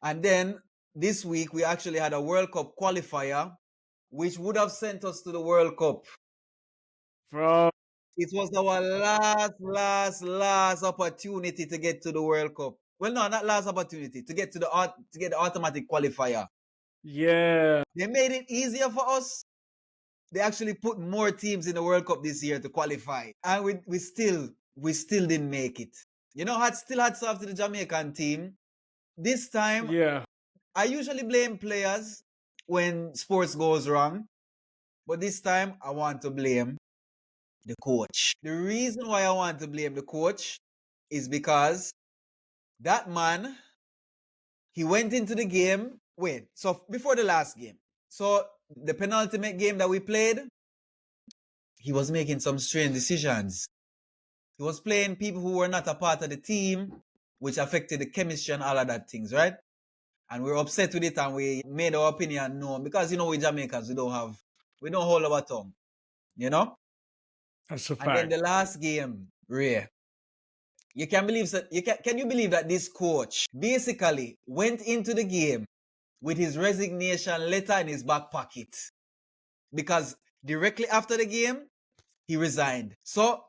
And then this week, we actually had a World Cup qualifier, which would have sent us to the World Cup. Bro. It was our last opportunity to get to the World Cup. Well, no, not last opportunity, to get the automatic qualifier. Yeah. They made it easier for us. They actually put more teams in the World Cup this year to qualify. And we still didn't make it. You know, still hats off to the Jamaican team. This time, yeah, I usually blame players when sports goes wrong. But this time, I want to blame the coach. The reason why I want to blame the coach is because that man, he went into the game. So before the last game. So the penultimate game that we played, he was making some strange decisions. He was playing people who were not a part of the team, which affected the chemistry and all of that things, right? And we were upset with it and we made our opinion known because, you know, we Jamaicans, we don't hold our tongue, you know? that's a fact. And then the last game, Ray, can you believe that this coach basically went into the game with his resignation letter in his back pocket? Because directly after the game, he resigned. So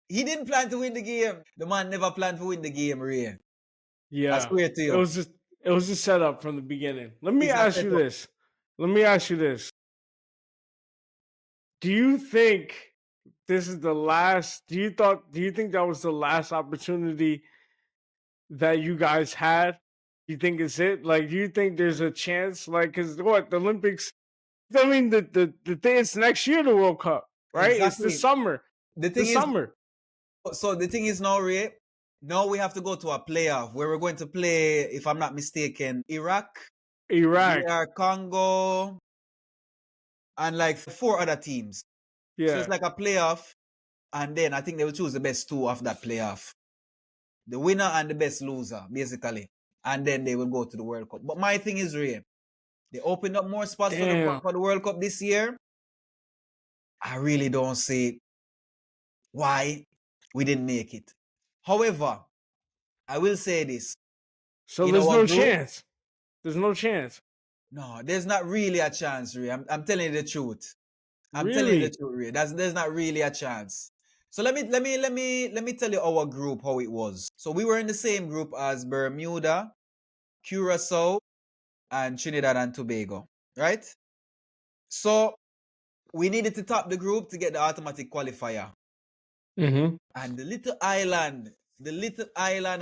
he didn't plan to win the game. The man never planned to win the game, Ray. Yeah. I swear to you. It was a setup from the beginning. Let me ask you this. Do you think this is the last? Do you think that was the last opportunity that you guys had? Do you think it's it? Like, do you think there's a chance? Like, because what the Olympics? I mean, the thing is next year the World Cup, right? Exactly. It's the summer. Summer. So the thing is now, Ray, now we have to go to a playoff where we're going to play, if I'm not mistaken, Iraq, Congo, and like 4 other teams. Yeah. So it's like a playoff, and then I think they will choose the best 2 of that playoff. The winner and the best loser, basically. And then they will go to the World Cup. But my thing is, Ray, they opened up more spots for the World Cup this year. I really don't see why we didn't make it. However, I will say this. So there's no chance. There's no chance. No, there's not really a chance, Ray. I'm telling you the truth. Telling you the truth, Ray. There's not really a chance. So let me tell you our group, how it was. So we were in the same group as Bermuda, Curacao, and Trinidad and Tobago, right? So we needed to top the group to get the automatic qualifier. Mm-hmm. And the little island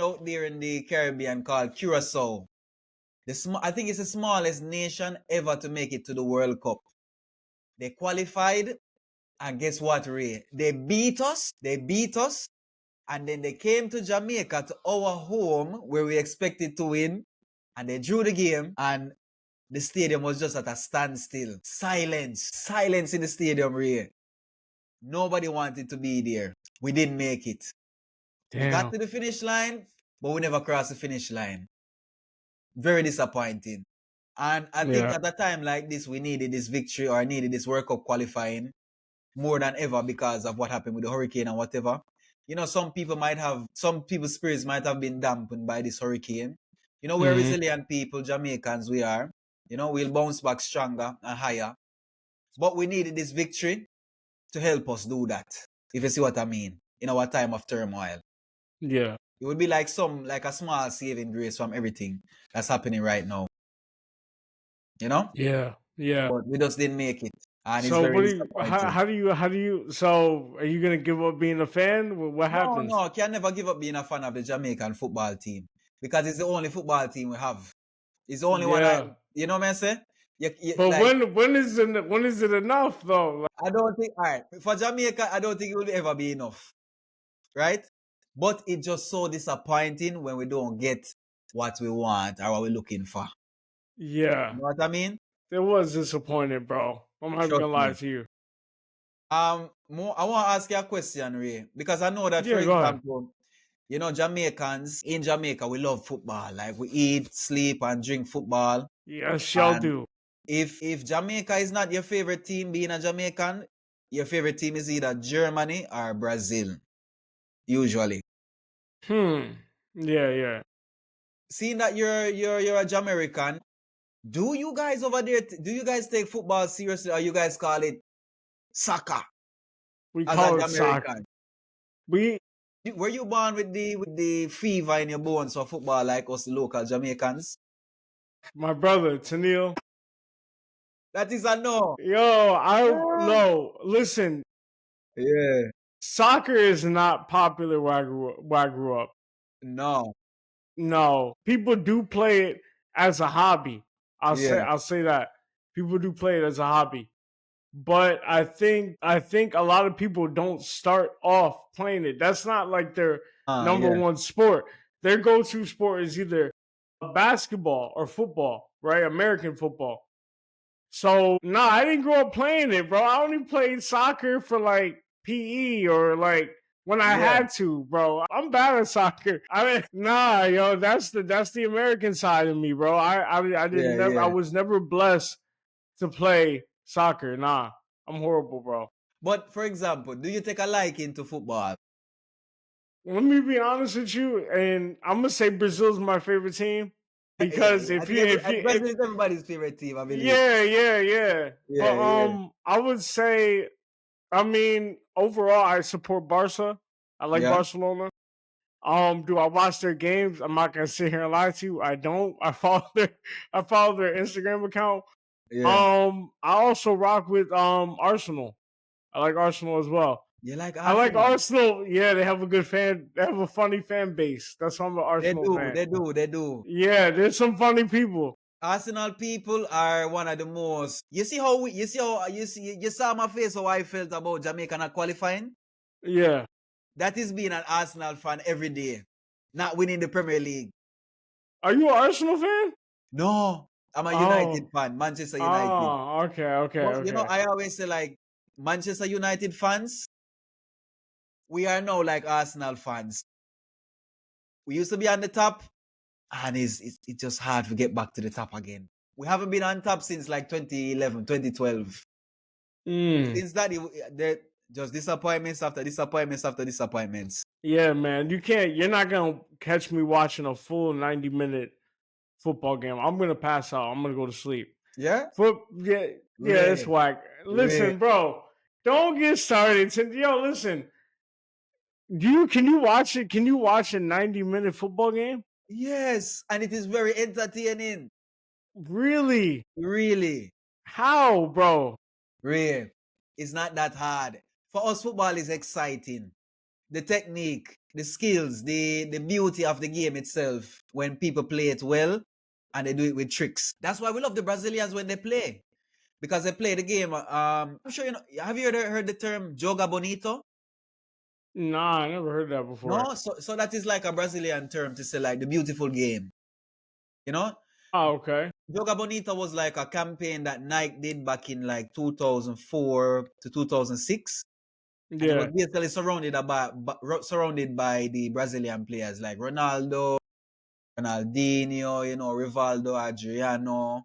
out there in the Caribbean called Curacao, I think it's the smallest nation ever to make it to the World Cup. They qualified, and guess what, Ray? They beat us, and then they came to Jamaica, to our home, where we expected to win, and they drew the game, and the stadium was just at a standstill. Silence in the stadium, Ray. Nobody wanted to be there. We didn't make it. Damn. We got to the finish line, but we never crossed the finish line. Very disappointing. And I think at a time like this, we needed this victory or needed this World Cup qualifying more than ever because of what happened with the hurricane and whatever. You know, some people's spirits might have been dampened by this hurricane. You know, we're resilient people, Jamaicans we are. You know, we'll bounce back stronger and higher. But we needed this victory to help us do that, if you see what I mean, in our time of turmoil. Yeah. It would be like a small saving grace from everything that's happening right now. You know? Yeah. Yeah. But we just didn't make it. And so it's very how do you so are you gonna give up being a fan? What happens? No, can never give up being a fan of the Jamaican football team. Because it's the only football team we have. It's the only one you know what I'm saying? But like, when is it enough though? Like, I don't think for Jamaica, I don't think it will ever be enough. Right? But it's just so disappointing when we don't get what we want or what we're looking for. Yeah. You know what I mean? It was disappointing, bro. I'm not gonna lie to you. I want to ask you a question, Ray, because I know that, for example, you know, Jamaicans, in Jamaica, we love football. Like, we eat, sleep, and drink football. Yes, y'all do. If Jamaica is not your favorite team, being a Jamaican, your favorite team is either Germany or Brazil, usually. Yeah. seeing that you're a Jamaican, do you guys over there, do you guys take football seriously, or you guys call it soccer We as a call it soccer. Jamaican? We, Were you born with the fever in your bones for football like us, the local Jamaicans? my brother Tennille. That is a no. Yo, I Ah. no. Listen, Yeah. soccer is not popular where I grew up. No. No, people do play it as a hobby. Yeah. I'll say that people do play it as a hobby. But I think a lot of people don't start off playing it. That's not like their number Yeah. one sport. Their go-to sport is either basketball or football, right? American football. So nah, I didn't grow up playing it, bro. I only played soccer for like PE or like when I Yeah. had to, bro. I'm bad at soccer. I mean, nah, yo, that's the American side of me, bro. I didn't Yeah. never I Yeah. was never blessed to play soccer. Nah, I'm horrible, bro. But for example, do you take a liking to football? Let me be honest with you, and I'm gonna say Brazil's my favorite team Yeah. because I think Brazil is everybody's favorite team, I believe. yeah. But Yeah. Yeah. I would say, I mean, overall, I support Barca. I like Yeah. Barcelona. Do I watch their games? I'm not gonna sit here and lie to you. I don't. I follow their Instagram account. Yeah. I also rock with Arsenal. I like Arsenal as well. You like I like Arsenal? Arsenal. Yeah, they have a good fan. They have a funny fan base. That's why I'm an They Arsenal do. fan. They do. They do. Yeah, there's some funny people. Arsenal people are one of the most. You see how you saw my face how I felt about Jamaica not qualifying. Yeah. That is being an Arsenal fan every day, not winning the Premier League. Are you an Arsenal fan? No, I'm a United Oh. fan, Manchester United. Oh, okay. But I always say like Manchester United fans, we are now like Arsenal fans. We used to be on the top, and it's just hard to get back to the top again. We haven't been on top since like 2011, 2012. Mm. Since that, just disappointments after disappointments after disappointments. Yeah, man. You're not gonna catch me watching a full 90-minute football game. I'm gonna pass out. I'm gonna go to sleep. Yeah? Yeah, it's Ray, whack. Ray. Listen, bro, don't get started. Yo, listen. Can you watch it? Can you watch a 90-minute football game? Yes, and it is very entertaining. Really? Really. How, bro? Ray, it's not that hard. For us, football is exciting. The technique, the skills, the beauty of the game itself when people play it well and they do it with tricks. That's why we love the Brazilians when they play. Because they play the game. I'm sure you know. Have you heard the term joga bonito? Nah, I never heard that before. No, so that is like a Brazilian term to say like the beautiful game. You know, Oh, okay. Joga Bonita was like a campaign that Nike did back in like 2004 to 2006, and it was Yeah. basically surrounded by the Brazilian players like Ronaldo, Ronaldinho, you know, Rivaldo, Adriano,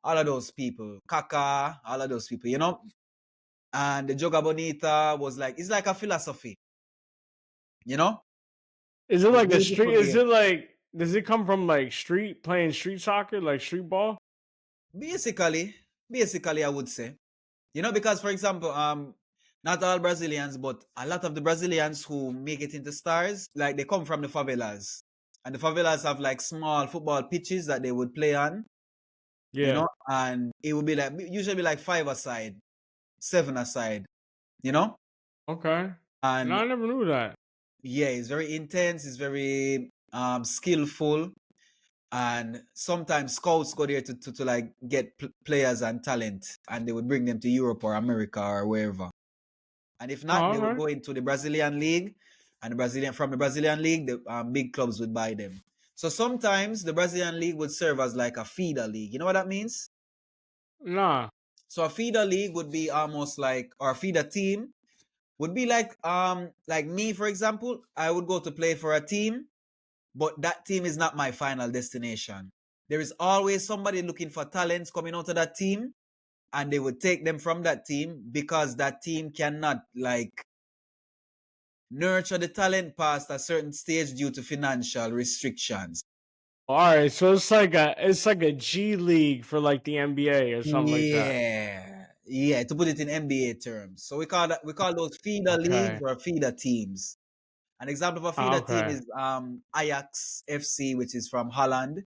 all of those people, Kaká, all of those people, you know. And the Joga Bonita was like it's like a philosophy, you know, Is it the like a beautiful street? Is game. it like? Does it come from like playing street soccer, like street ball? Basically, basically, I would say. You know, because for example, not all Brazilians, but a lot of the Brazilians who make it into stars, like they come from the favelas. And the favelas have like small football pitches that they would play on, you Yeah. know, and it would be like usually be like five aside, seven aside, you know? Okay. No, And I never knew that. yeah, it's very intense, it's very skillful. And sometimes scouts go there to like get players and talent, and they would bring them to Europe or America or wherever. And if Oh, not, they all would right. go into the Brazilian league, and from the Brazilian league, the big clubs would buy them. So sometimes the Brazilian league would serve as like a feeder league. You know what that means? Nah. So a feeder league would be almost like, or a feeder team would be like me, for example. I would go to play for a team, but that team is not my final destination. There is always somebody looking for talents coming out of that team, and they would take them from that team because that team cannot like nurture the talent past a certain stage due to financial restrictions. All right, so it's like a G League for like the NBA or something like that. Yeah. To put it in NBA terms, so we call those feeder leagues Okay. or feeder teams. An example of a feeder team Okay. is Ajax FC, which is from Holland.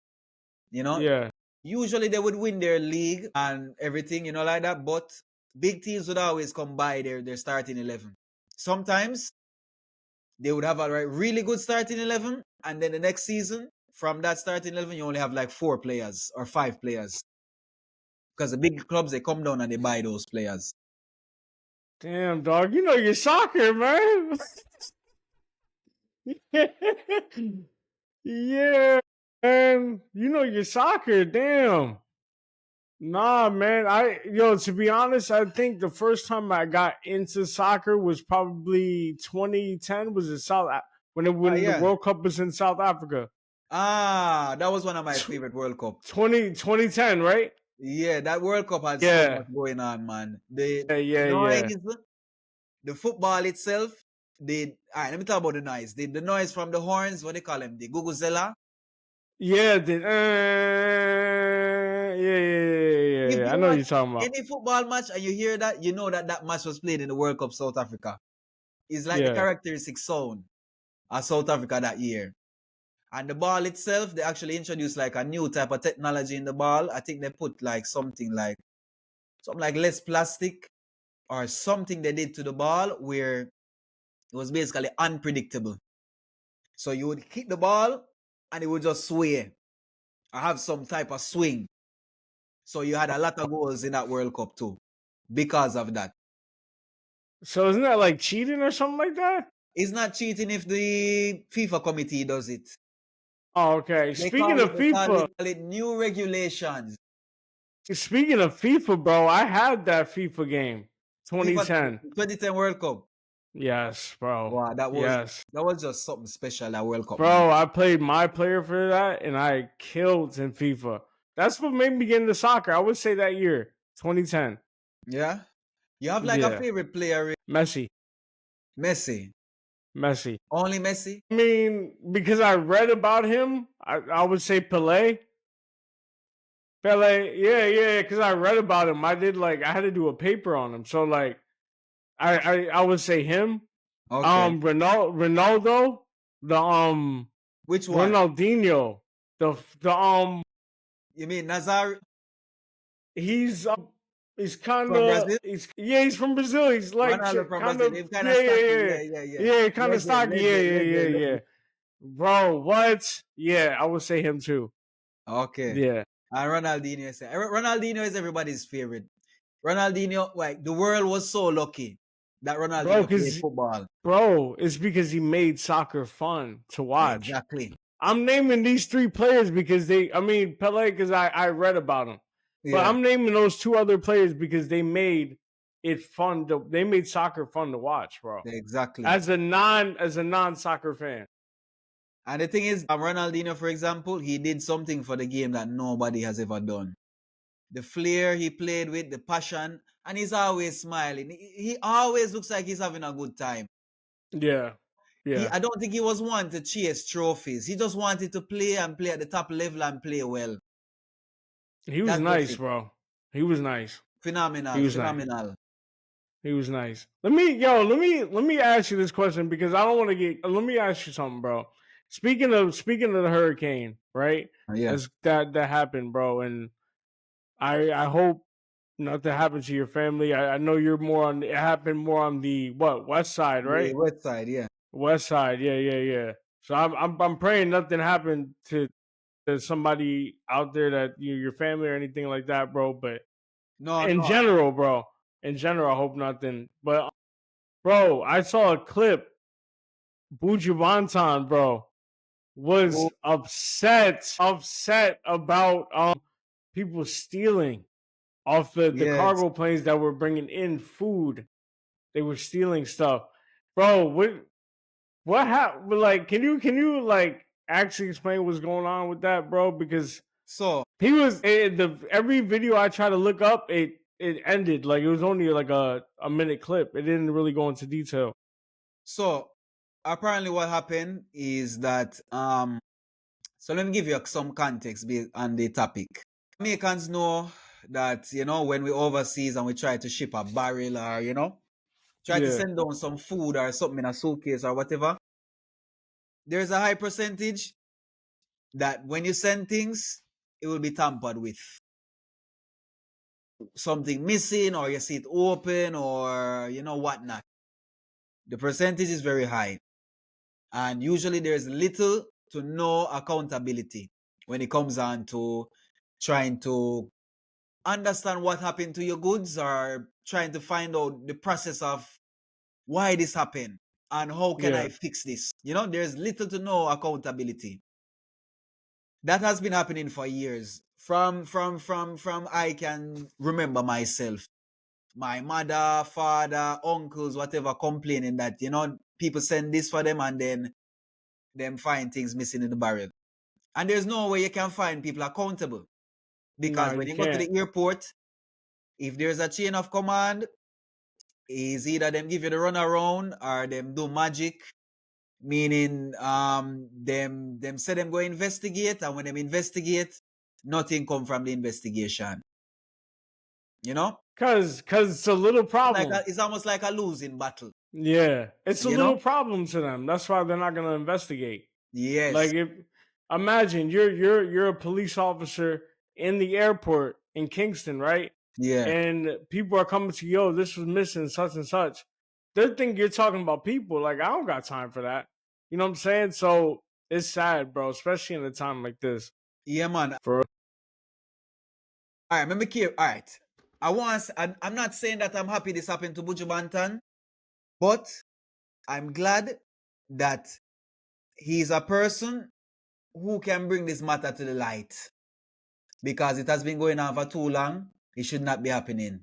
You know, Yeah. usually they would win their league and everything, like that. But big teams would always come by their starting 11. Sometimes they would have a really good starting 11, and then the next season, from that starting 11, you only have like 4 players or 5 players because the big clubs they come down and they buy those players. Damn, dog. You know your soccer, man. Yeah, man. You know your soccer. Damn. Nah, man. To be honest, I think the first time I got into soccer was probably 2010. Was it when the Yeah. World Cup was in South Africa? That was one of my favorite World Cup. 2010, right? Yeah, that World Cup had so Yeah. much going on, man. The Yeah, yeah, yeah. noise, the football itself, all right, let me talk about the noise. The noise from the horns, what they call them, the Guguzela. Yeah, yeah. If I you know what watch you're talking about. any football match and you hear that, you know that that match was played in the World Cup South Africa. It's like the Yeah. characteristic sound of South Africa that year. And the ball itself, they actually introduced like a new type of technology in the ball. I think they put like something like less plastic or something they did to the ball where it was basically unpredictable. So you would hit the ball and it would just sway or have some type of swing. So you had a lot of goals in that World Cup too because of that. So isn't that like cheating or something like that? It's not cheating if the FIFA committee does it. Oh, okay. They call Speaking it of they call FIFA, it, call it new regulations. bro, I had that FIFA game, FIFA 2010. 2010 World Cup. Yes, bro. Wow, that was Yes, that was just something special, that World Cup, man. bro. I played my player for that, and I killed in FIFA. That's what made me get into soccer. I would say that year, 2010. Yeah. You have like a Yeah, favorite player, Messi, Messi. Messi. Only Messi? I mean, because I read about him, I would say Pele. Pele, yeah, because I read about him. I had to do a paper on him. So like I would say him. Okay. Ronaldo, the Which one? Ronaldinho, the You mean Nazar he's kind from of Brazil? he's from Brazil. He's like Ronaldo from kind Brazil. of He's kind of stocky. Yeah. yeah, kind of Legend, stocky. legend, legend, Yeah. legend. Bro, what? Yeah, I would say him too. Okay. Yeah, And Ronaldinho is everybody's favorite. Ronaldinho, like the world was so lucky that bro, Ronaldinho played because football. it's because he made soccer fun to watch. Exactly. I'm naming these 3 players because Pele because I read about him, but Yeah. I'm naming those 2 other players because they made it fun. They made soccer fun to watch, bro. Exactly. As a non soccer fan, And the thing is, Ronaldinho, for example, he did something for the game that nobody has ever done. The flair he played with, the passion, and he's always smiling. He always looks like he's having a good time. yeah, yeah, I don't think he was one to chase trophies. He just wanted to play and play at the top level and play well. he was That's just nice, it. bro. He was nice. He Phenomenal, was nice. phenomenal. He was nice. Let me ask you this question because I don't want to get. Let me ask you something, bro. Speaking of the hurricane, right? Yeah. That happened, bro, and I hope nothing happened to your family. I know you're more on. It happened more on the west side, The right? west side, yeah. West side, yeah. So I'm praying nothing happened to somebody out there that your family or anything like that, bro. But No, in no. general, bro, I hope nothing. But bro, I saw a clip. Buju Banton, bro, was Oh, upset about people stealing off the yes. cargo planes that were bringing in food. They were stealing stuff, bro. What happened? Like, can you like actually explain what's going on with that, bro? Because So, he was every video I try to look up, it ended like it was only like a minute clip. It didn't really go into detail. so apparently what happened is that So let me give you some context on the topic. Jamaicans know that, when we overseas and we try to ship a barrel or, try to send down some food or something in a suitcase or whatever, there's a high percentage that when you send things, it will be tampered with. Something missing, or you see it open, or whatnot. The percentage is very high. And usually there's little to no accountability when it comes on to trying to understand what happened to your goods, or trying to find out the process of why this happened and how can I fix this. There's little to no accountability. That has been happening for years. From I can remember myself. My mother, father, uncles, whatever, complaining that, people send this for them and then them find things missing in the barrel. And there's no way you can find people accountable. Because when you go to the airport, if there's a chain of command, is either them give you the runaround or them do magic, meaning them say them go investigate, and when them investigate, nothing come from the investigation. Cause it's a little problem. It's almost like a losing battle. Yeah, it's a little problem to them. That's why they're not gonna investigate. Yes. Like, imagine you're a police officer in the airport in Kingston, right? Yeah. And people are coming to you, yo, this was missing such and such. They think you're talking about people. Like, I don't got time for that. You know what I'm saying? So it's sad, bro, especially in a time like this. Yeah, man. For all right, let me keep. All right. I'm not saying that I'm happy this happened to Buju Banton, but I'm glad that he's a person who can bring this matter to the light, because it has been going on for too long. It should not be happening.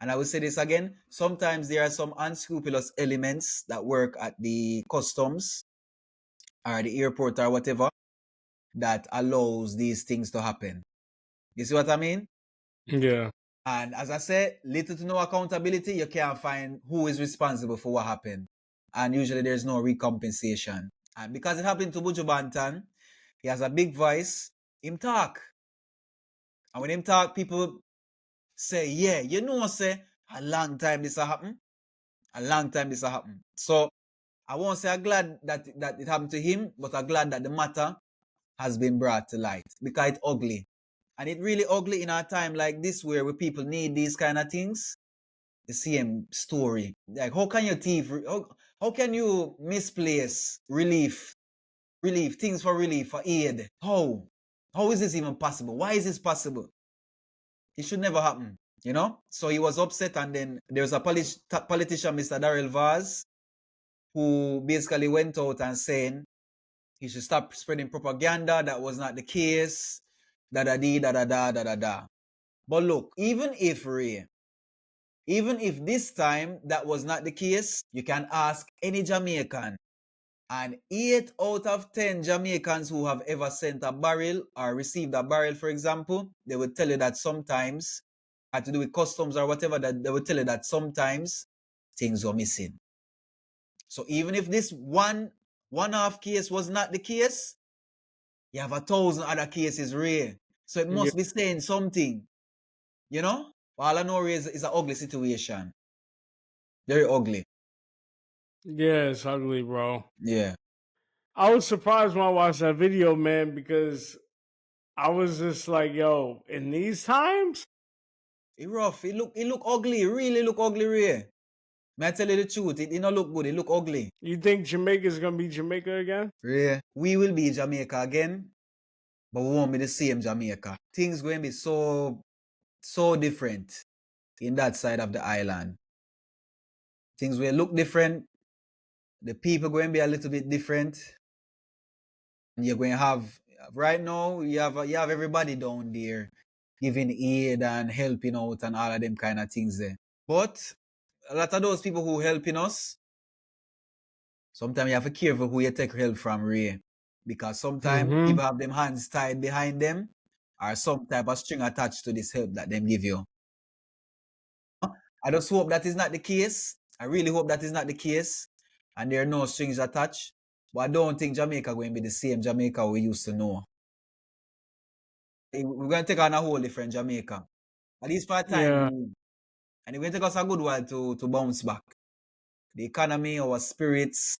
And I will say this again, sometimes there are some unscrupulous elements that work at the customs or the airport or whatever that allows these things to happen. You see what I mean? Yeah. And as I said, little to no accountability. You can't find who is responsible for what happened. And usually there's no recompensation. And because it happened to Buju Banton, he has a big voice. Him talk. And when him talk, people say, yeah, say, a long time this happen. A long time this happen. So I won't say I'm glad that it happened to him, but I'm glad that the matter has been brought to light, because it's ugly. And it's really ugly in our time like this, where people need these kind of things. The same story. Like, how can you thief? How can you misplace relief, things for relief, for aid? How? How is this even possible? Why is this possible? It should never happen, So he was upset, and then there's a politician, Mr. Darrell Vaz, who basically went out and saying he should stop spreading propaganda. That was not the case. Da-da-da-da-da-da-da-da. But look, even if this time that was not the case, you can ask any Jamaican. And 8 out of 10 Jamaicans who have ever sent a barrel or received a barrel, for example, they will tell you that sometimes, had to do with customs or whatever, that they will tell you that sometimes things were missing. So even if this one-off case was not the case, you have 1,000 other cases, Ray. So it must be saying something, All I know is an ugly situation. Very ugly. Yeah, it's ugly, bro. Yeah. I was surprised when I watched that video, man, because I was just like, yo, in these times? It rough. It look ugly. It really look ugly, Ray. May I tell you the truth? It don't look good. It look ugly. You think Jamaica's going to be Jamaica again? Yeah. We will be Jamaica again, but we won't be the same Jamaica. Things going to be so different in that side of the island. Things will look different. The people going to be a little bit different. And you're going to have, right now, you have everybody down there giving aid and helping out and all of them kind of things there. But a lot of those people who helping us, sometimes you have to be careful who you take help from, Ray. Because sometimes people have them hands tied behind them, or some type of string attached to this help that them give you. I just hope that is not the case. I really hope that is not the case. And there are no strings attached. But I don't think Jamaica going to be the same Jamaica we used to know. we're going to take on a whole different Jamaica. At least for a time Yeah. being. And it's going to take us a good while to bounce back. The economy, our spirits,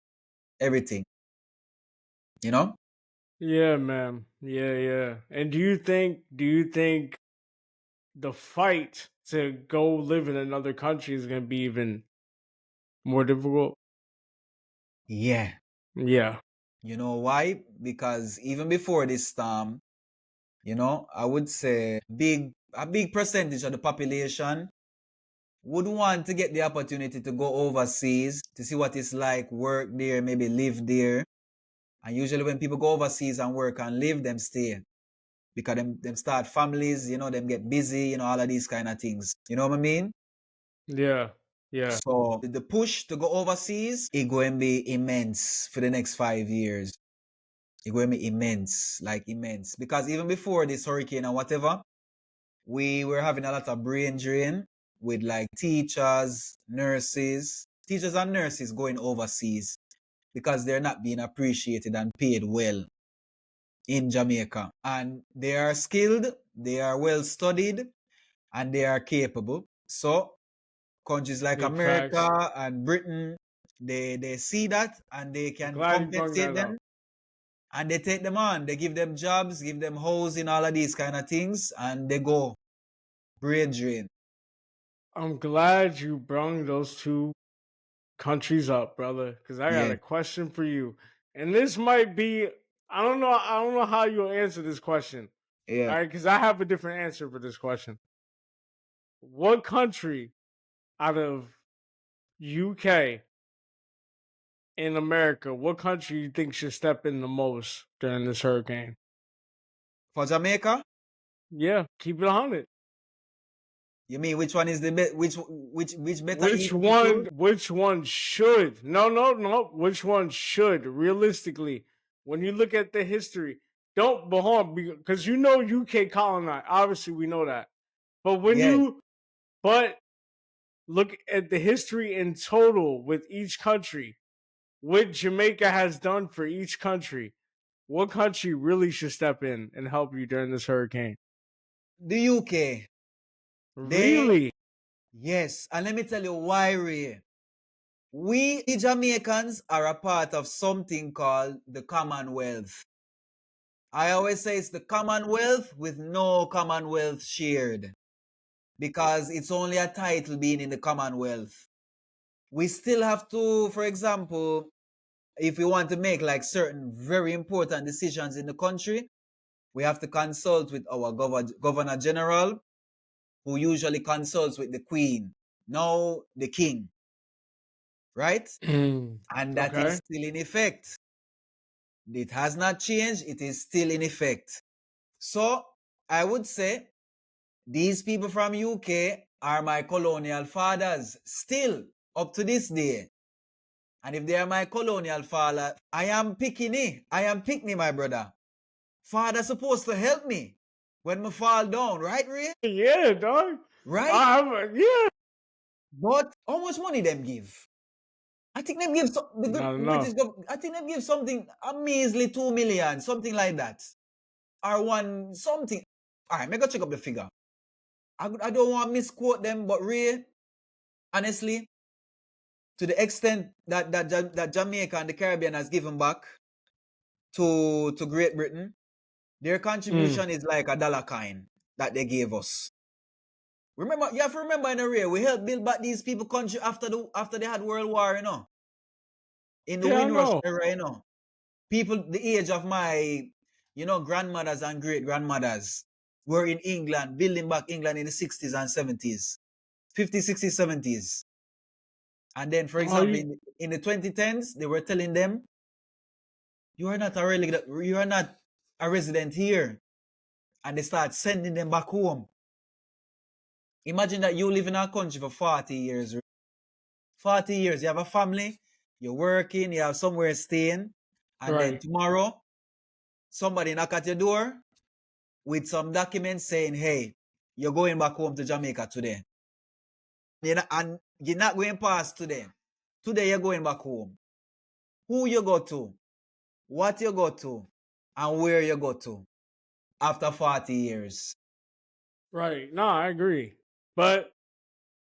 everything. You know? Yeah, man. Yeah, yeah. And do you think the fight to go live in another country is gonna be even more difficult? Yeah. Yeah. You know why? Because even before this storm, I would say a big percentage of the population would want to get the opportunity to go overseas to see what it's like, work there, maybe live there. And usually when people go overseas and work and live, them stay. Because them start families, them get busy, all of these kind of things. You know what I mean? Yeah. Yeah. So the push to go overseas is going to be immense for the next 5 years. It's going to be immense, like immense. Because even before this hurricane and whatever, we were having a lot of brain drain with like teachers and nurses going overseas because they're not being appreciated and paid well in Jamaica. And they are skilled, they are well studied, and they are capable. So countries like Big facts. America and Britain, they see that and they I'm can glad you brought compensate that them up. and they take them on. They give them jobs, give them housing, all of these kind of things, and they go brain drain. I'm glad you brought those two countries up, brother, because I got Yeah, a question for you. And this might be I don't know how you'll answer this question. yeah. All right, because I have a different answer for this question. What country out of UK in America, what country you think should step in the most during this hurricane? For Jamaica, Yeah, keep it 100. you mean which one is the best? Which better Which eating food? one should? No. Which one should realistically? When you look at the history, don't but hold on, because UK colonized. Obviously, we know that. But Yes. but look at the history in total with each country, what Jamaica has done for each country. What country really should step in and help you during this hurricane? The UK. They Really? yes. And let me tell you why, Ray. We the Jamaicans are a part of something called the Commonwealth. I always say it's the Commonwealth with no Commonwealth shared because it's only a title being in the Commonwealth. We still have to, for example, if we want to make like certain very important decisions in the country, we have to consult with our governor general, who usually consults with the queen, now the king, right? And that is Okay. still in effect. It has not changed, it is still in effect. So I would say these people from UK are my colonial fathers still up to this day. And if they are my colonial father, I am picking I am picking my brother. Father supposed to help me when me fall down, right, Ray? Yeah, dog. Right? Yeah. But how much money them give? I think them give the Not British enough. government. I think them give something a measly 2 million, something like that, or one something. All right, make a check up the figure. I don't want to misquote them, but Ray, honestly, to the extent that Jamaica and the Caribbean has given back to Great Britain, their Mm. contribution is like a dollar coin that they gave us. Remember, you have to remember in a way, we helped build back these people country after they had World War, in the Yeah, I Windrush know. era. People the age of my, grandmothers and great grandmothers were in England, building back England in the 60s and 70s, 50s, 60s, 70s. And then, for Oh, example, you, in the 2010s, they were telling them, you are not a resident here. And they start sending them back home. Imagine that you live in our country for 40 years. 40 years, you have a family, you're working, you have somewhere staying, and then right. tomorrow, somebody knock at your door with some documents saying, hey, you're going back home to Jamaica today. And you're not going past today. Today you're going back home. Who you go to, what you go to, and where you go to. after 40 years. Right. No, I agree. But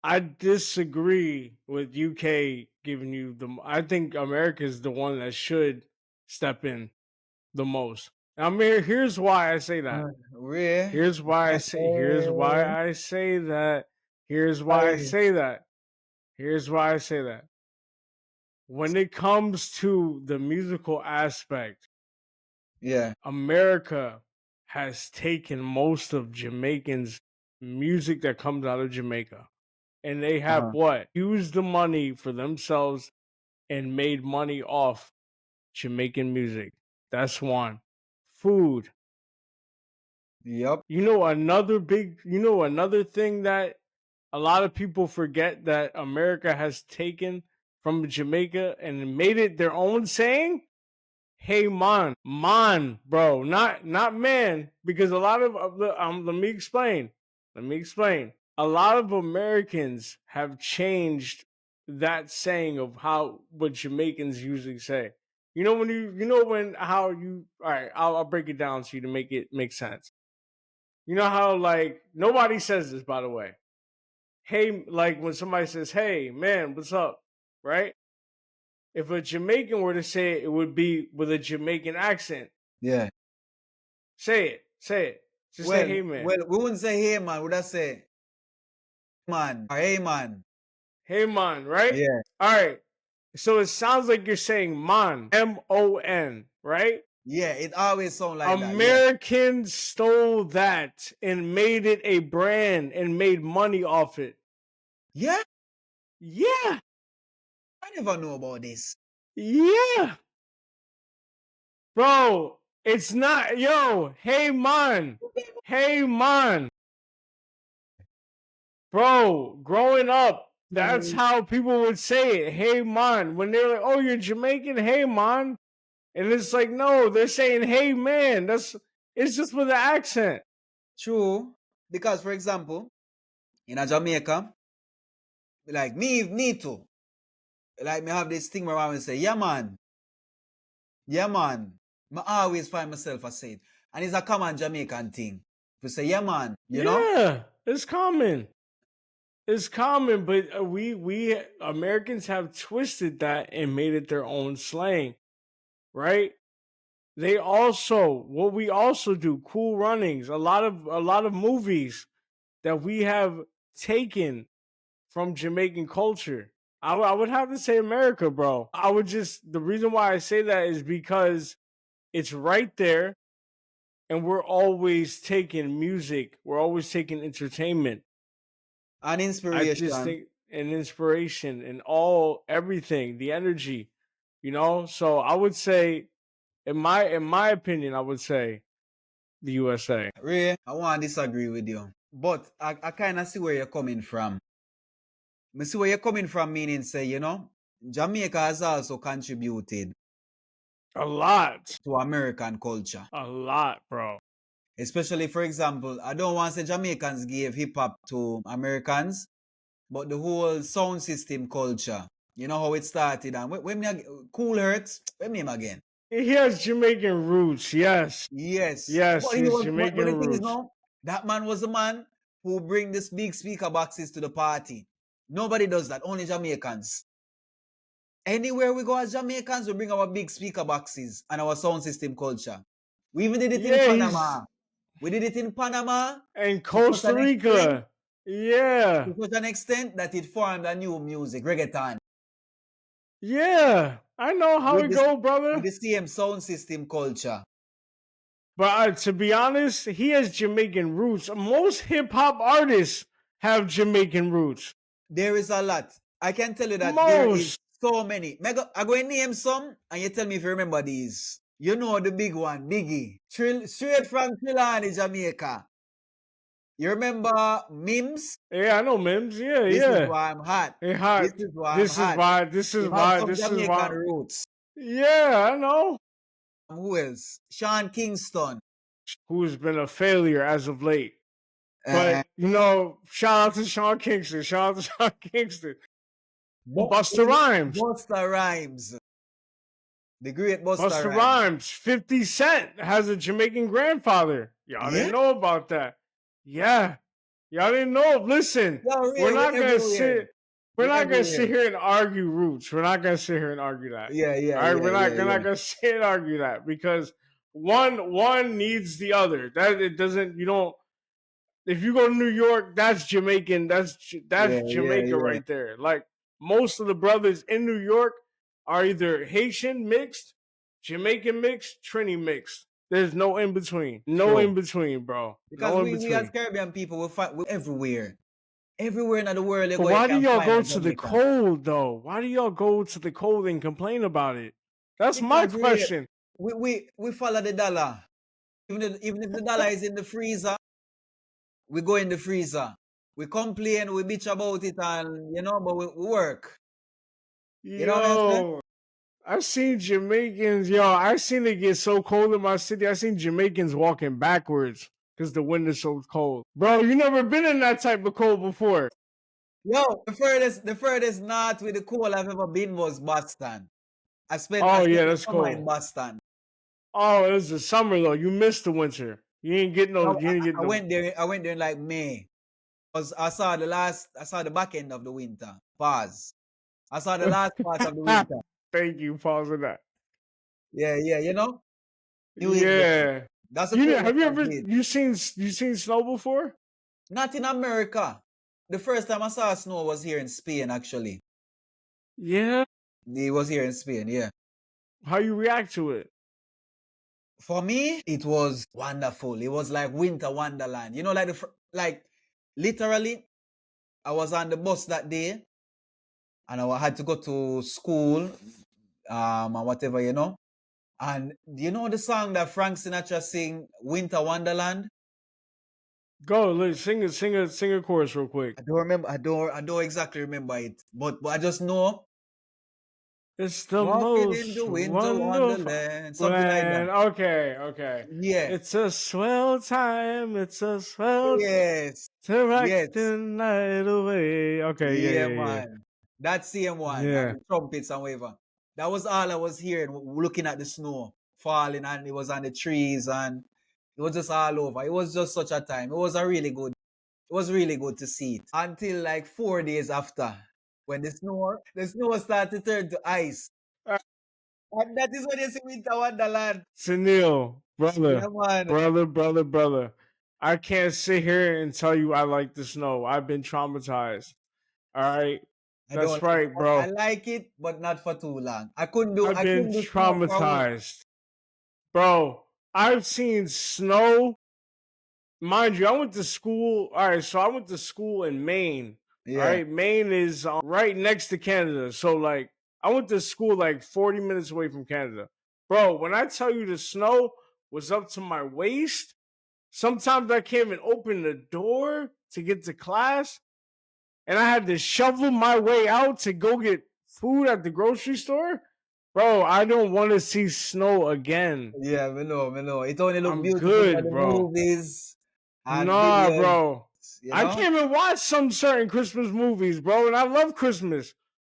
I disagree with UK giving you I think America is the one that should step in the most. I mean, here's why I say that. Ray. Here's why I say here's why I say that. Here's why I say that. Here's why I say that. When it comes to the musical aspect, Yeah. America has taken most of Jamaicans' music that comes out of Jamaica. And they have Uh-huh. what? Used the money for themselves and made money off Jamaican music. That's one. Food. Yep. Another thing that a lot of people forget that America has taken from Jamaica and made it their own saying? Hey man, bro, not man, because a lot of let me explain. Let me explain. A lot of Americans have changed that saying of how what Jamaicans usually say. When how you all right, I'll break it down to you to make it make sense. You know how like nobody says this by the way. Hey, like when somebody says, "Hey, man, what's up?" Right? If a Jamaican were to say it, it would be with a Jamaican accent. Yeah. Say it. Say it. Just say, "Hey, man." Well, we wouldn't say hey man, would I say man or hey man? Hey, man, right? Yeah. All right. So it sounds like you're saying man, MON, right? Yeah, it always sound like that. Yeah. Americans stole that and made it a brand and made money off it. Yeah. Yeah. I never know about this. Yeah. Bro, it's not, yo, hey, man. Hey, man. Bro, growing up, that's how people would say it. Hey, man. When they're like, oh, you're Jamaican? Hey, man. And it's like, no, they're saying, hey, man. It's just with the accent. True. Because for example, in a Jamaica, like me too. Like me have this thing where I will say, yeah man, yeah man. I always find myself a say it. And it's a common Jamaican thing. To say, yeah man, you know? Yeah, it's common. It's common, but we Americans have twisted that and made it their own slang, right? They also what we also do, Cool Runnings, a lot of movies that we have taken from Jamaican culture. I would have to say America, bro. I would just the reason why I say that is because it's right there and we're always taking music, we're always taking entertainment. An I just inspiration. think an inspiration and everything, the energy, So I would say, in my opinion, I would say the USA. Ray, I want to disagree with you. But I kind of see where you're coming from. I see where you're coming from, meaning say, Jamaica has also contributed A lot, to American culture. a lot, bro. Especially, for example, I don't want to say Jamaicans gave hip hop to Americans, but the whole sound system culture. You know how it started. And Cool Hurts, when name again? He has Jamaican roots. Yes, Yes. yes, But he he's was, but Jamaican the thing is roots. now, that man was the man who bring this big speaker boxes to the party. Nobody does that, only Jamaicans. Anywhere we go as Jamaicans, we bring our big speaker boxes and our sound system culture. We even did it in Yeah, he's Panama. We did it in Panama in to such Costa an extent, Rica. Yeah, that it formed a new music, reggaeton, yeah. I know how with it this go, with brother. the same sound system culture. But to be honest, he has Jamaican roots. Most hip hop artists have Jamaican roots. There is a lot. I can tell you that there is Most. so many. I go and name some, and you tell me if you remember these. You know the big one, Biggie. Straight from Trelawney, Jamaica. You remember Mims? Yeah, I know Mims. Yeah, This is yeah. why I'm hot. Hey, This hot. is why I'm This is hot. why. This is You have why. some This is Jamaican why. roots. Yeah, I know. Who else? Sean Kingston. Who's been a failure as of late. Uh, But, shout out to Sean Kingston. Shout out to Sean Kingston. Buster even Rhymes. Busta Rhymes. The great Busta Busta Rhymes. Rhymes, 50 Cent has a Jamaican grandfather. Y'all Yeah? didn't know about that. Yeah. Y'all didn't know. Listen, Yo, we're real, we not gonna everywhere. sit. We're We not gonna sit everywhere. here and argue roots. We're not gonna sit here and argue that. Yeah, yeah, All right, yeah, yeah, we're not yeah. gonna sit and argue that because one needs the other. That it doesn't. You don't. If you go to New York, that's Jamaican. That's Yeah, yeah, Jamaica yeah. right there. Like most of the brothers in New York are either Haitian mixed, Jamaican mixed, Trini mixed. There's no in between. No True. in between, bro. Because No in we as between. Caribbean people, we everywhere. Everywhere in the world you But go, you why do can y'all find go a to the Jamaican. cold though? Why do y'all go to the cold and complain about it? That's my Because question. we follow the dollar. Even if the dollar is in the freezer, we go in the freezer. We complain, we bitch about it, and but we work. You know what I'm saying? Yo, I seen Jamaicans, yo, I seen it get so cold in my city. I seen Jamaicans walking backwards because the wind is so cold. Bro, you never been in that type of cold before. Yo, the furthest north with the cold I've ever been was Boston. I Oh spent yeah, the that's summer in cold. Boston. Oh, it was the summer though. You missed the winter. You ain't get no. No, You didn't get I no. went there. I went there in like May. I saw the back end of the winter. Pause. I saw the last part of the winter. Thank you, pause on that. Yeah, yeah. New England. Yeah. That's the You know, coolest have you I've ever been. you seen snow before? Not in America. The first time I saw snow was here in Spain. Actually, Yeah. it was here in Spain. Yeah. How you react to it? For me, it was wonderful. It was like winter wonderland. Like literally, I was on the bus that day, and I had to go to school, and whatever. And do you know the song that Frank Sinatra sing, Winter Wonderland? Go, sing a chorus real quick. I don't remember. I don't exactly remember it, but I just know It's the walking in the most winter wonderful wonderland, something like that. land. Okay, okay. Yeah. It's a swell time. It's a swell Yes. to rock Yes. the night away. Okay, yeah, Yeah, yeah, man. That same yeah. one, and Yeah. the trumpets and whatever. That was all I was hearing, looking at the snow falling, and it was on the trees, and it was just all over. It was just such a time. It was really good to see it until like 4 days after, when the snow started to turn to ice, Uh, and that is when you see Winter Wonderland. Sunil, Yeah, brother, man. brother. I can't sit here and tell you I like the snow. I've been traumatized. All right. I That's don't. right, I bro. like it, but not for too long. I couldn't do. I've I been couldn't do snow for a week. traumatized. Bro, I've seen snow. Mind you, I went to school. All right, so I went to school in Maine. All Yeah, right, Maine is right next to Canada. So, like, I went to school like 40 minutes away from Canada. Bro, when I tell you the snow was up to my waist, sometimes I can't even open the door to get to class. And I had to shovel my way out to go get food at the grocery store. Bro, I don't want to see snow again. yeah. Me know. It only look I'm beautiful for good, the bro. movies and Nah, videos. bro. You I know. can't even watch some certain Christmas movies, bro. And I love Christmas.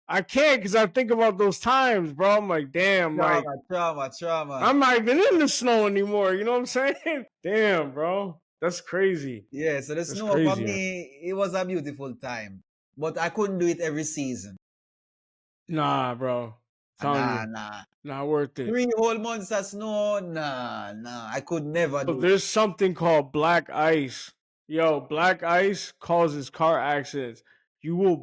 I can't because I think about those times, bro. I'm like, damn, like, Trauma. I'm not even in the snow anymore. You know what I'm saying? Damn, bro. That's crazy. Yeah. So the That's snow for crazy. me, it was a beautiful time, but I couldn't do it every season. Nah, bro. Telling Nah, you, nah. not worth it. 3 whole months of snow, nah. I could never So do it. there's something called black ice. Yo, black ice causes car accidents. You will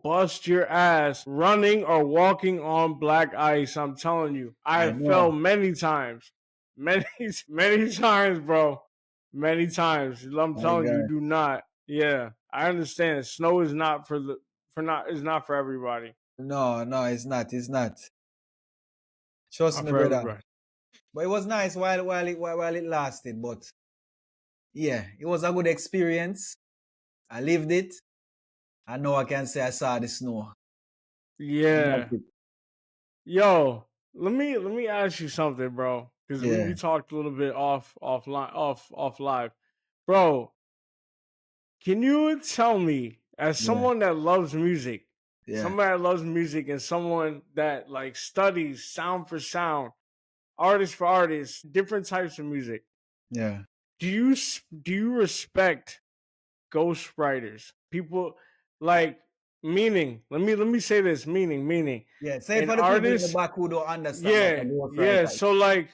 bust your ass running or walking on black ice. I'm telling you. I I have fell know. many times. Many many times, bro. Many times. I'm My telling you, God. do not. Yeah. I understand. Snow is not is not for everybody. No, it's not. It's not. Trust Not me, for brother. everybody. But it was nice while it lasted. But yeah, it was a good experience. I lived it. I know I can say I saw the snow. And that's Yeah. it. Yo, let me ask you something, bro. Because we Yeah, talked a little bit off live, bro. Can you tell me, as yeah, someone that loves music, Yeah. somebody that loves music and someone that like studies sound for sound, artist for artist, different types of music. Yeah. Do you respect ghostwriters? People like meaning. Let me say this meaning. Yeah. Say An for the people in the artist, back who don't understand what a yeah. ghostwriter is. So like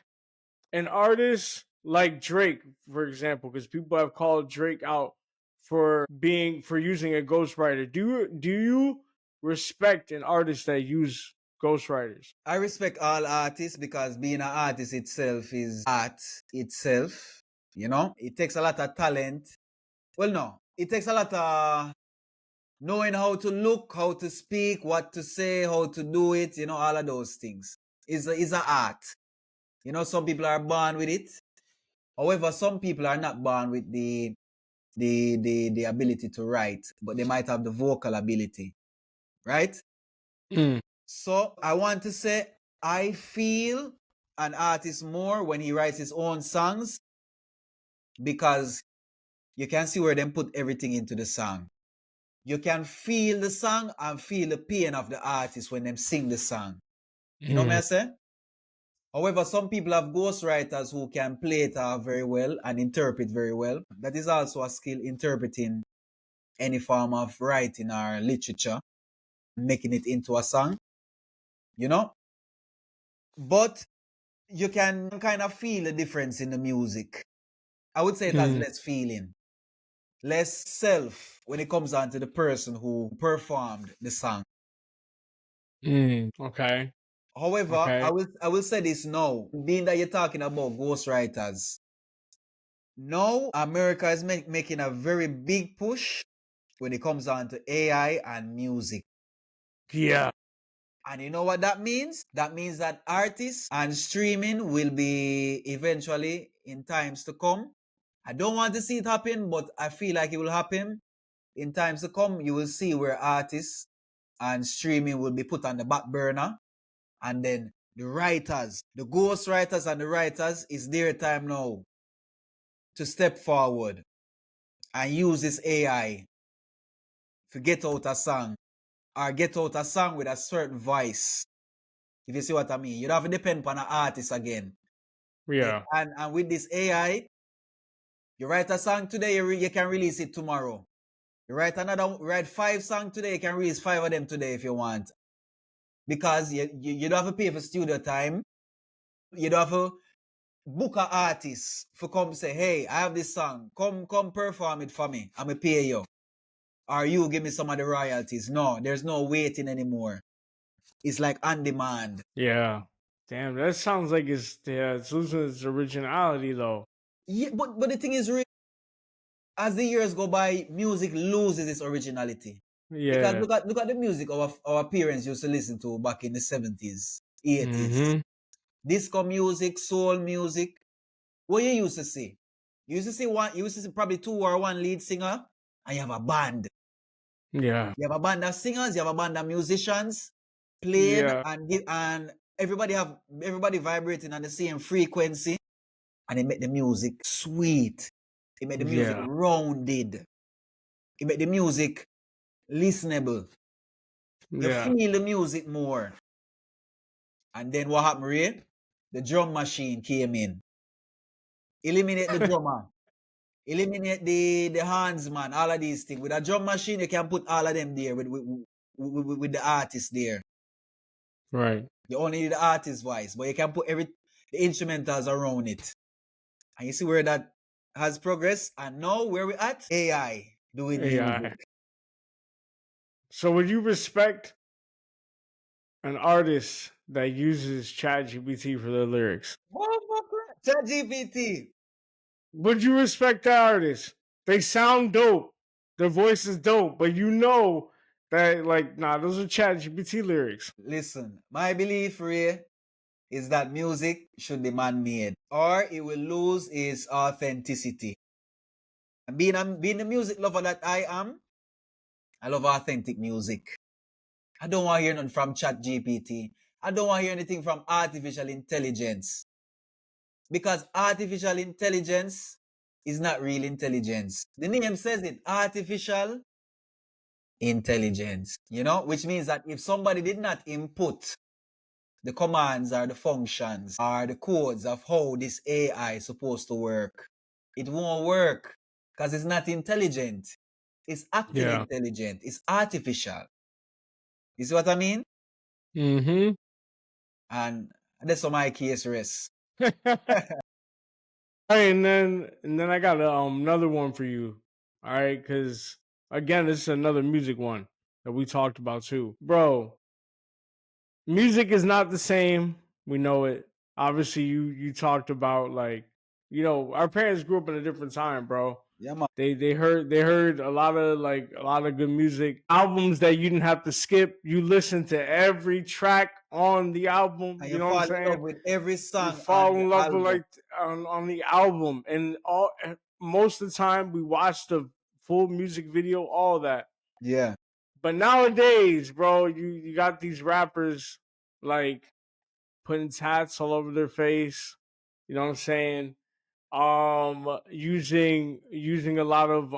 an artist like Drake, for example, because people have called Drake out for using a ghostwriter. Do you respect an artist that use ghostwriters? I respect all artists because being an artist itself is art itself. You know, it takes a lot of talent. Well, no, it takes a lot of knowing how to look, how to speak, what to say, how to do it. You know, all of those things is a art. You know, some people are born with it. However, some people are not born with the ability to write, but they might have the vocal ability, right? Mm. So I want to say I feel an artist more when he writes his own songs because you can see where they put everything into the song. You can feel the song and feel the pain of the artist when they sing the song. You know what I Mm. say? However, some people have ghostwriters who can play it very well and interpret very well. That is also a skill, interpreting any form of writing or literature, making it into a song, you know? But you can kind of feel the difference in the music. I would say it has Mm. less feeling, less self when it comes down to the person who performed the song. Mm. Okay. However, Okay. I will say this now, being that you're talking about ghostwriters. Now, America is making a very big push when it comes down to AI and music. Yeah. And you know what that means? That means that artists and streaming will be eventually in times to come. I don't want to see it happen, but I feel like it will happen. In times to come, you will see where artists and streaming will be put on the back burner. And then the writers, the ghost writers and the writers, is their time now to step forward and use this AI to get out a song or get out a song with a certain voice. If you see what I mean, you don't have to depend on an artist again. Yeah. And with this AI, you write a song today, you can release it tomorrow. You write 5 songs today, you can release 5 of them today if you want. Because you don't have to pay for studio time. You don't have to book an artist for come say, hey, I have this song. Come perform it for me. I'm going to pay you. Or you give me some of the royalties. No, there's no waiting anymore. It's like on demand. Yeah. Damn, that sounds like it's losing its originality though. Yeah, but the thing is, as the years go by, music loses its originality. Because Yeah. look at the music our parents used to listen to back in the 70s, 80s. Mm-hmm. Disco music, soul music. What you used to see? You used to see probably 2 or 1 lead singer, and you have a band. Yeah. You have a band of singers, you have a band of musicians playing Yeah. and everybody vibrating on the same frequency, and it make the music sweet. It make the music Yeah. rounded. It make the music listenable. You Yeah. feel the music more. And then what happened, Ray? The drum machine came in. Eliminate the drummer. Eliminate the hands, man. All of these things. With a drum machine, you can put all of them there with the artist there. Right. You only need the artist voice, but you can put the instrumentals around it. And you see where that has progressed. And now where we at? AI doing AI. music. So would you respect an artist that uses ChatGPT for their lyrics? Motherfucker. ChatGPT. Would you respect that artist? They sound dope. Their voice is dope, but you know that like nah, those are ChatGPT lyrics. Listen, my belief, Ray, is that music should be man-made or it will lose its authenticity. And being the music lover that I am, I love authentic music. I don't want to hear nothing from ChatGPT. I don't want to hear anything from artificial intelligence. Because artificial intelligence is not real intelligence. The name says it, artificial intelligence, which means that if somebody did not input the commands or the functions or the codes of how this AI is supposed to work, it won't work because it's not intelligent. It's acting Yeah. intelligent. It's artificial. You see what I mean? Mm-hmm. And that's what my case rests. Hey, and then I got another one for you. All right, because again, this is another music one that we talked about too, bro. Music is not the same. We know it. Obviously, you talked about, like, our parents grew up in a different time, bro. Yeah, man. They heard a lot of good music, albums that you didn't have to skip. You listen to every track on the album. And You you know what I'm fall in love saying? with every You song fall on the in love with, album. like, on the album, and most of the time we watch the full music video, all that. Yeah. But nowadays, bro, you got these rappers, like, putting tats all over their face. You know what I'm saying? Using a lot of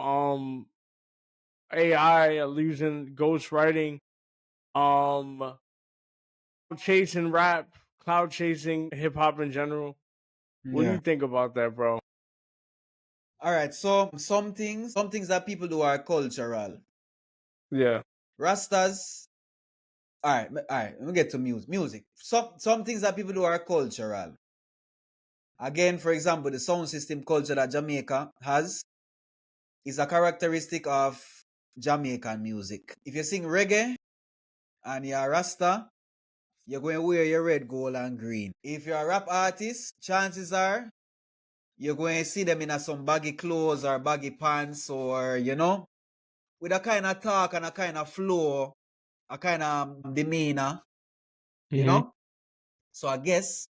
AI, using ghost writing, um, chasing rap, cloud chasing hip hop in general. What do Yeah. you think about that, bro? All right. So some things that people do are cultural. Yeah. Rastas. All right. All right. Let me get to music. Some things that people do are cultural. Again, for example, the sound system culture that Jamaica has is a characteristic of Jamaican music. If you sing reggae and you're a Rasta, you're going to wear your red, gold, and green. If you're a rap artist, chances are you're going to see them in some baggy clothes or baggy pants, or, with a kind of talk and a kind of flow, a kind of demeanor, you Mm-hmm. know? So I guess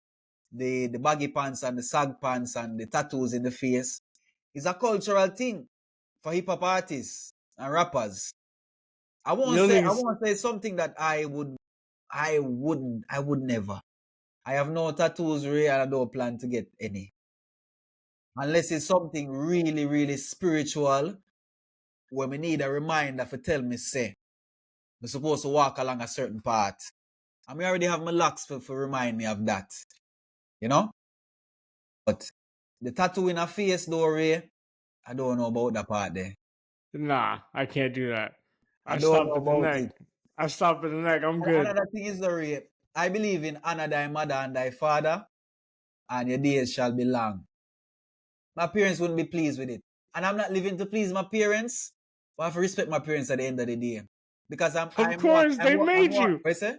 the baggy pants and the sag pants and the tattoos in the face is a cultural thing for hip hop artists and rappers. I You won't don't say think I it's won't say something that I would never. I have no tattoos really, and I don't plan to get any. Unless it's something really, really spiritual where me need a reminder for tell me say I'm supposed to walk along a certain path. And me already have my locks for remind me of that. You know? But the tattoo in a face though, Ray, I don't know about that part there. nah. I can't do that. I I don't stop know at the about it. neck. I stop at the neck. I'm And good. another thing is the Ray, I believe in honor thy mother and thy father, and your days shall be long. My parents wouldn't be pleased with it. And I'm not living to please my parents, but I have to respect my parents at the end of the day. Because I'm Of I'm walk, course, I'm they walk, I'm made walk, you. what you say?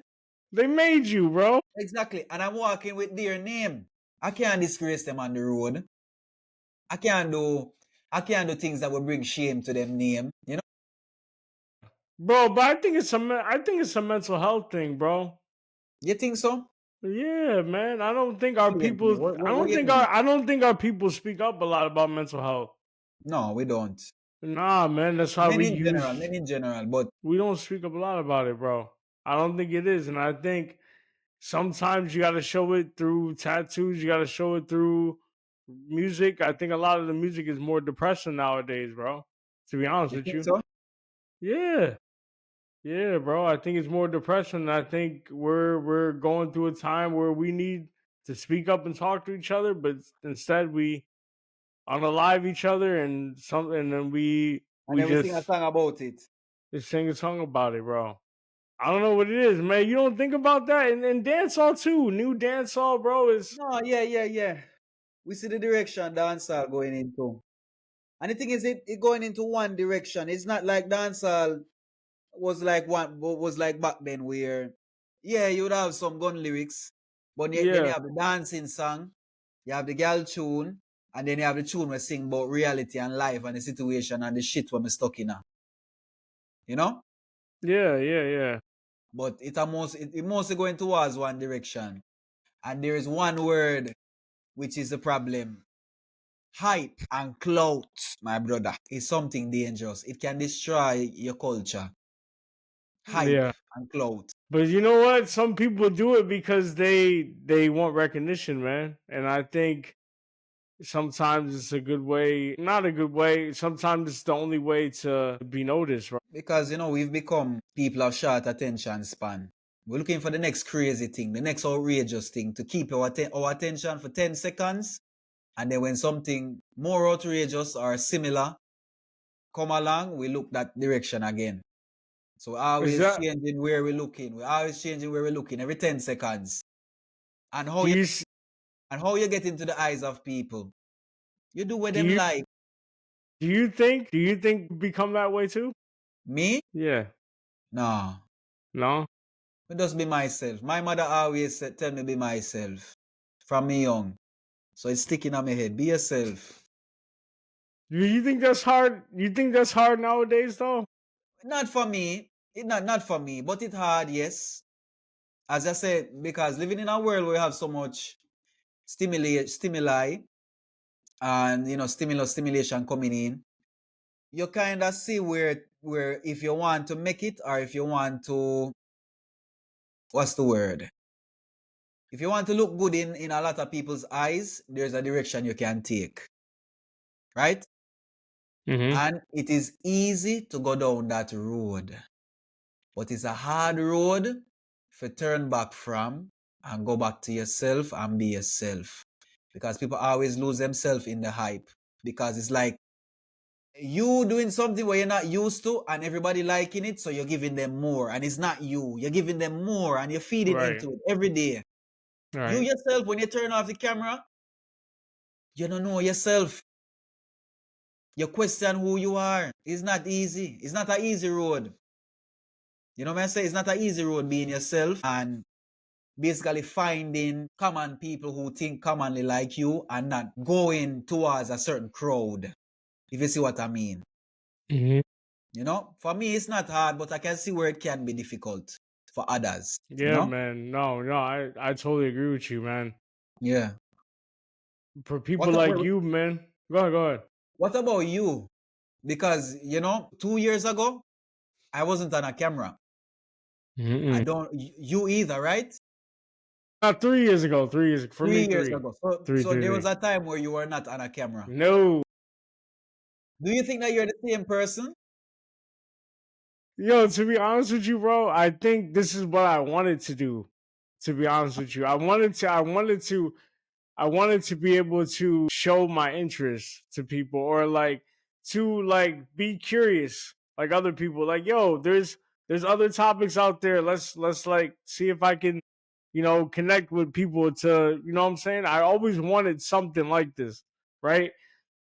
They made you, bro. Exactly. And I'm walking with their name. I can't disgrace them on the road. I can't do I can't do things that would bring shame to them name. Bro, but I think it's a mental health thing, bro. You think so? Yeah, man. I don't think our Explain to me. people. What you mean? I don't think our people speak up a lot about mental health. No, we don't. Nah, man. That's why Men we in general, use. men in general, but We don't speak up a lot about it, bro. I don't think it is, and I think sometimes you got to show it through tattoos. You got to show it through music. I think a lot of the music is more depressing nowadays, bro. To be honest you with think you. so? Yeah. Yeah, bro. I think it's more depression. I think we're going through a time where we need to speak up and talk to each other, but instead we unalive each other, and then we And we then we sing a just song about it. just sing a song about it, bro. I don't know what it is, man. You don't think about that, and dancehall too. New dancehall, bro, is No, yeah, yeah, yeah. We see the direction dancehall going into. And the thing is, it going into one direction. It's not like dancehall was like back then where, yeah, you would have some gun lyrics, but then you yeah, have the dancing song, you have the girl tune, and then you have the tune where sing about reality and life and the situation and the shit when we stuck in. You know? yeah, yeah, yeah. But it mostly going towards one direction. And there is one word which is the problem. Hype and clout, my brother, is something dangerous. It can destroy your culture. Hype Yeah. and clout. But you know what? Some people do it because they want recognition, man. And I think sometimes it's a good way, not a good way. Sometimes it's the only way to be noticed, right? Because, we've become people of short attention span. We're looking for the next crazy thing, the next outrageous thing to keep our attention for 10 seconds. And then when something more outrageous or similar come along, we look that direction again. So we're Is always that changing where we're looking. We're always changing where we're looking every 10 seconds. And how do you you and how you get into the eyes of people. You do what do them you like. do you think you become that way too? Me? Yeah. No. No. I just be myself. My mother always tell me be myself from me young. So it's sticking on my head. Be yourself. Do you think that's hard? You think that's hard nowadays though? Not for me. Not for me, but it's hard, yes. As I said, because living in a world where we have so much stimuli and stimulation coming in, you kind of see where if you want to make it or if you want to, what's the word? If you want to look good in a lot of people's eyes, there's a direction you can take, right? Mm-hmm. And it is easy to go down that road, but it's a hard road to turn back from and go back to yourself and be yourself. Because people always lose themselves in the hype. Because it's like you doing something where you're not used to and everybody liking it, so you're giving them more. And it's not you. You're giving them more and you're feeding Right. into it every day. You Right. yourself, when you turn off the camera, you don't know yourself. You question who you are. It's not easy. It's not an easy road. You know what I say? It's not an easy road being yourself and basically finding common people who think commonly like you and not going towards a certain crowd, if you see what I mean. Mm-hmm. For me, it's not hard, but I can see where it can be difficult for others, Yeah, man. No, no, I totally agree with you, man. Yeah. For people What, like what, you, man. Go ahead, go ahead. what about you? Because, 2 years ago, I wasn't on a camera. I Mm-mm. don't, you either, right? 3 years ago. 3 years for me. 3 years Three, ago. So, three, so three, there was three. a time where you were not on a camera. No, Do you think that you're the same person? yo. To be honest with you, bro, I think this is what I wanted to do. To be honest with you, I wanted to be able to show my interest to people or like to like be curious like other people like yo there's other topics out there let's like see if I can connect with people to what I'm saying. I always wanted something like this, right?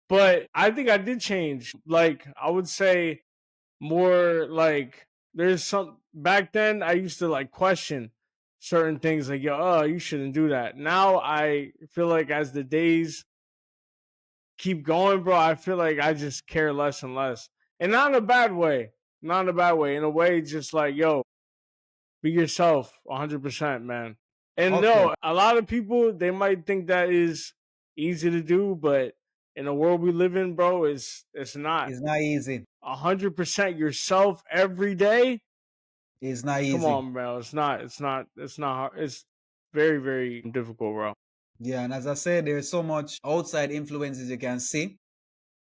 But I think I did change, like I would say more like there's some back then I used to like question certain things like yo you shouldn't do that. Now I feel like as the days keep going, bro, I feel like I just care less and less. And not in a bad way. Not in a bad way. In a way just like yo, be yourself 100%, man. And Okay. no, a lot of people they might think that is easy to do, but in the world we live in, bro, it's not. It's not easy. 100% yourself every day. It's not Come easy. on, bro. It's not. It's not. It's not hard. It's very, very difficult, bro. Yeah, and as I said, there's so much outside influences you can see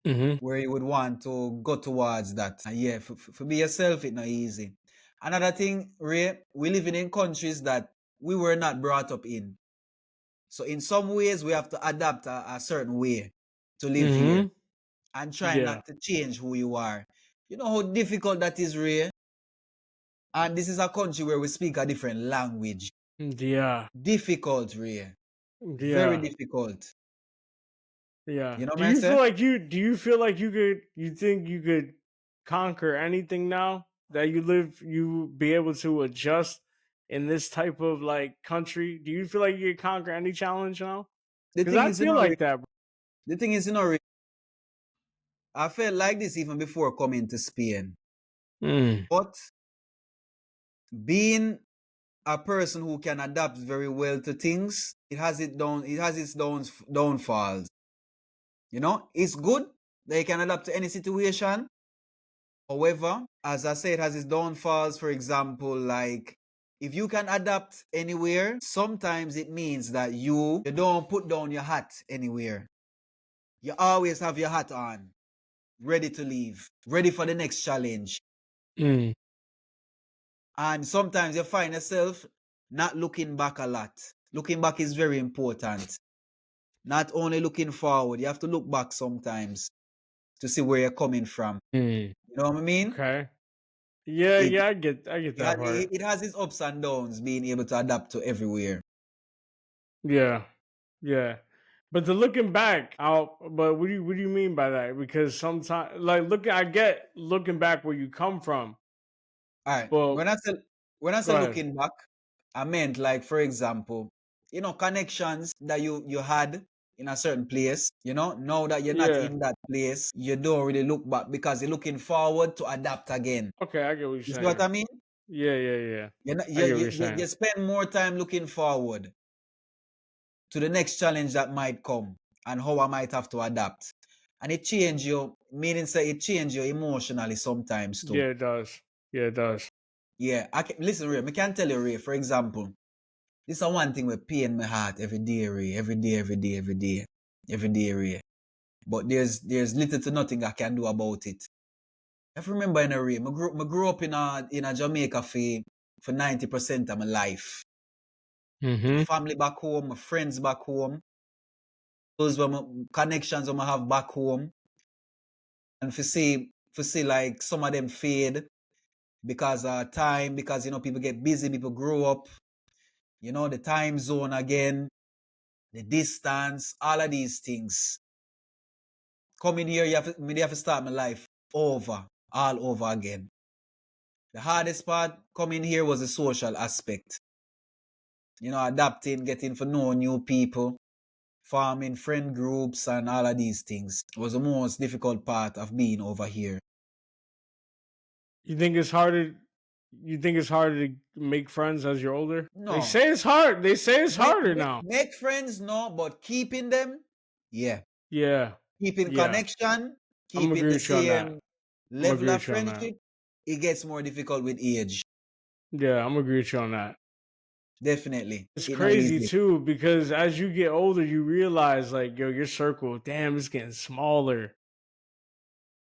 Mm-hmm. where you would want to go towards that. And yeah, for be yourself, it's not easy. Another thing, Ray, we living in countries that we were not brought up in. So in some ways, we have to adapt a certain way to live here Mm-hmm. and try Yeah. not to change who you are. You know how difficult that is, Ray? And this is a country where we speak a different language. Yeah. Difficult, Ray. Very Yeah. difficult. Yeah. You know Do what I you say? feel like you think you could conquer anything now that you live you be able to adjust in this type of like country? Do you feel like you could conquer any challenge now? The Because thing I is, feel like that, bro. the thing is, Ray, I felt like this even before coming to Spain. Mm. But being a person who can adapt very well to things, it has its downfalls. It's good that you can adapt to any situation. However, as I said, it has its downfalls. For example, like if you can adapt anywhere, sometimes it means that you don't put down your hat anywhere. You always have your hat on, ready to leave, ready for the next challenge. Mm. And sometimes you find yourself not looking back a lot. Looking back is very important. Not only looking forward, you have to look back sometimes to see where you're coming from. Mm. You know what I mean? Okay. Yeah, It, yeah, I get that part. it has its ups and downs being able to adapt to everywhere. Yeah. Yeah. But the looking back, but what do you mean by that? Because sometimes like I get looking back where you come from, All right. but When I say go ahead. looking back, I meant like for example, connections that you had in a certain place, now that you're not Yeah. in that place, you don't really look back because you're looking forward to adapt again. Okay, I get what you're You see what saying. I mean? Yeah, yeah, yeah. You, know, I you, get what you, you're you saying. you spend more time looking forward to the next challenge that might come and how I might have to adapt. And it change you, meaning say it change you emotionally sometimes too. Yeah, it does. Yeah, it does. Yeah, listen, Ray, I can tell you, Ray, for example, this is one thing with pain my heart every day, Ray, every day, every day, every day, every day, Ray. But there's little to nothing I can do about it. If you remember in a Ray, I grew up in a Jamaica for 90% of my life. My Mm-hmm. family back home, my friends back home, those were my connections I have back home. And for see like some of them fade because of time, because people get busy, people grow up, the time zone again, the distance, all of these things. Coming here, me have to start my life all over again. The hardest part coming here was the social aspect. Adapting, getting to know new people, forming friend groups, and all of these things was the most difficult part of being over here. You think it's harder? You think it's harder to make friends as you're older? They No, say it's hard. They say it's make, harder make, now. make friends, no, but keeping them, yeah. Yeah, Keeping yeah. connection, I'm keeping agree the with you on that. same I'm level agree of with you on that. friendship, it gets more difficult with age. Yeah, I'm agree with you on that. Definitely. It's It not crazy easy. too because as you get older, you realize like, yo, your circle, damn, it's getting smaller.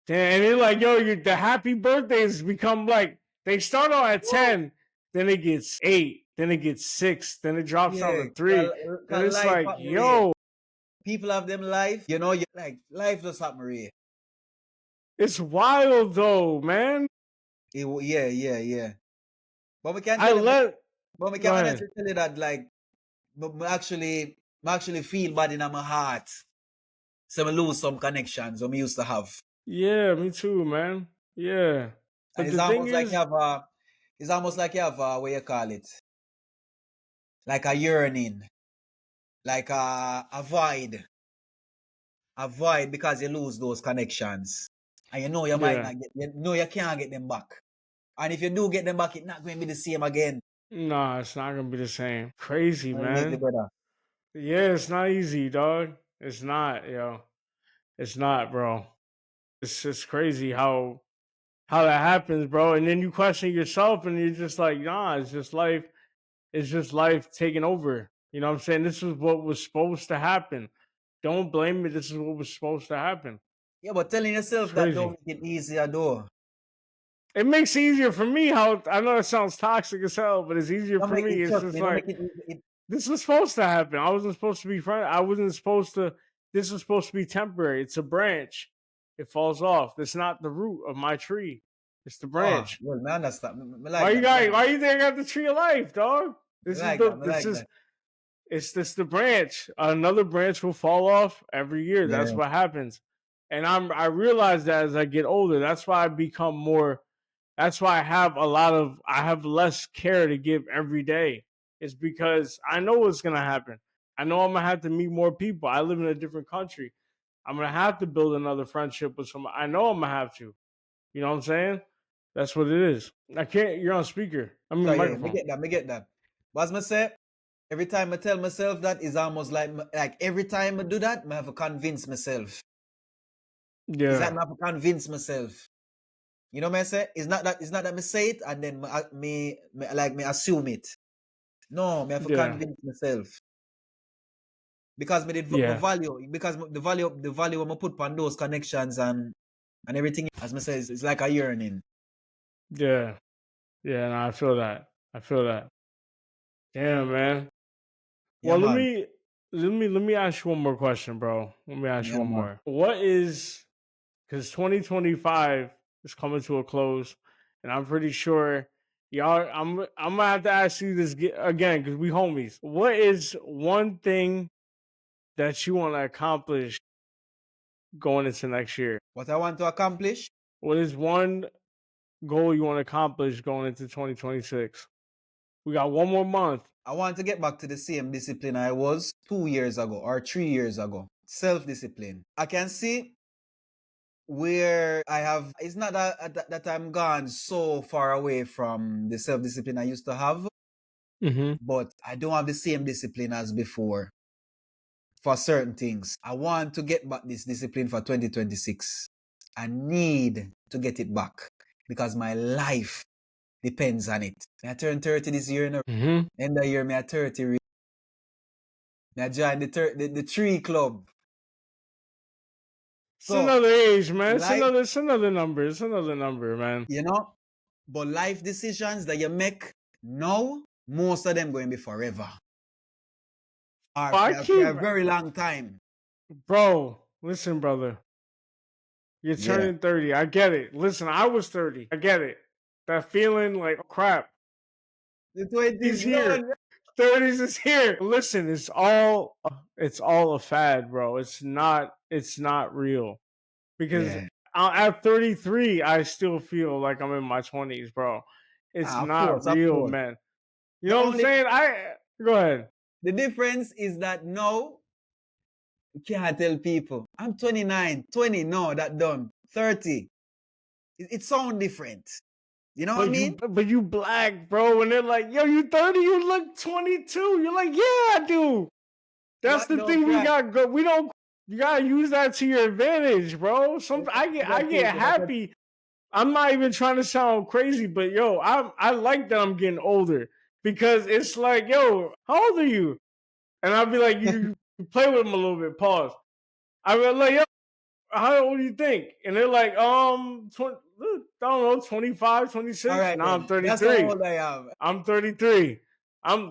Damn, and you're like, yo, the happy birthdays become like they start out at Woo! 10, then it gets 8, then it gets 6, then it drops down Yeah, to 3. Then cause it's life like, happen real. yo, People have them life, you like life just happen real. it's wild though, man. Yeah, yeah, yeah. But we can I tell him, let but we go can ahead. honestly tell you that like, me actually feel bad in my heart. So I lose some connections I used to have. Yeah, me too, man. Yeah. And But the thing is, it's almost like you have what you call it, like a yearning, like a void because you lose those connections, and you might yeah. not you can't get them back. And if you do get them back, it's not going to be the same again. Nah, it's not gonna be the same. Crazy, Not easy, man. brother. Yeah, it's not easy, dog. It's not, yo. It's not, bro. It's just crazy how that happens, bro. And then you question yourself and you're just like, nah, it's just life. It's just life taking over. You know what I'm saying? This is what was supposed to happen. Don't blame me. This is what was supposed to happen. Yeah, but telling It's yourself that crazy. don't make it easier, though. It makes it easier for me. How I know it sounds toxic as hell, but it's easier Don't for make me. it It's trust just me. Don't like make it easy. this was supposed to happen. I wasn't supposed to be friend. I wasn't supposed to. This was supposed to be temporary. It's a branch. It falls off. It's not the root of my tree. It's the Oh, branch. well, man, I understand. Me Why like you that. Me got? like Why that. you think I got the tree of life, dog? Me This is like the. that. Me This like is. that. It's this the branch. Another branch will fall off every year. That's Yeah. what happens. And I realize that as I get older. That's why I become more. That's why I have less care to give every day. It's because I know what's gonna happen. I know I'm gonna have to meet more people. I live in a different country. I'm gonna have to build another friendship with someone. I know I'm gonna have to. You know what I'm saying? That's what it is. I can't. You're on speaker. I mean So yeah, me microphone. get that. Me get that. But as I say, every time I tell myself that is almost like every time I do that, I have to convince myself. It's like Yeah. I have to convince myself. You know what I say? It's not that me say it and then me assume it. No, me have to Yeah. convince myself. because me did my Yeah. value, because the value I'm put on those connections and everything, as me says, it's like a yearning. Yeah. Yeah. No, I feel that. I feel that. Damn, man. Yeah, Well, man. let me ask you one more question, bro. Let me ask you Yeah, one man. more. What is, because 2025 is coming to a close, and I'm pretty sure y'all. I'm gonna have to ask you this again because we homies. What is one thing that you want to accomplish going into next year? What I want to accomplish, What is one goal you want to accomplish going into 2026? We got one more month. I want to get back to the same discipline I was 2 years ago or 3 years ago. Self-discipline. I can see where I have, it's not that I'm gone so far away from the self-discipline I used to have, Mm-hmm. but I don't have the same discipline as before for certain things. I want to get back this discipline for 2026. I need to get it back because my life depends on it. I turn 30 this year, Mm-hmm. end of the year, I 30. I joined the tree club. It's So another age, man. life, It's another number. It's another number, man. but life decisions that you make now, most of them going to be forever. Or I for keep, a very long time. bro. Listen, brother. You're Yeah. turning 30. I get it. Listen, I was 30. I get it. That feeling like, oh, crap. The 20s He's here. done. 30s is here. Listen, it's all a fad, bro. It's not real. Because Yeah. at 33, I still feel like I'm in my 20s, bro. It's Of not course, of real, course. man. You The know what I'm only saying? I Go ahead. the difference is that now you can't tell people I'm 29, 20, no, that done. 30. It sounds different. You know what I mean? But you black, bro. When they're like, yo, you 30, you look 22. You're like, yeah, I do. That's What the don't thing we crack? got go. We don't. You gotta use that to your advantage, bro. I That get people that happy. I'm not even trying to sound crazy, but yo, I like that I'm getting older because it's like, yo, how old are you? And I'll be like, you play with them a little bit. Pause. I be like, yo, how old do you think? And they're like, I don't know, 25, all 26. right Now I'm then. That's how 33. old I am. I'm 33.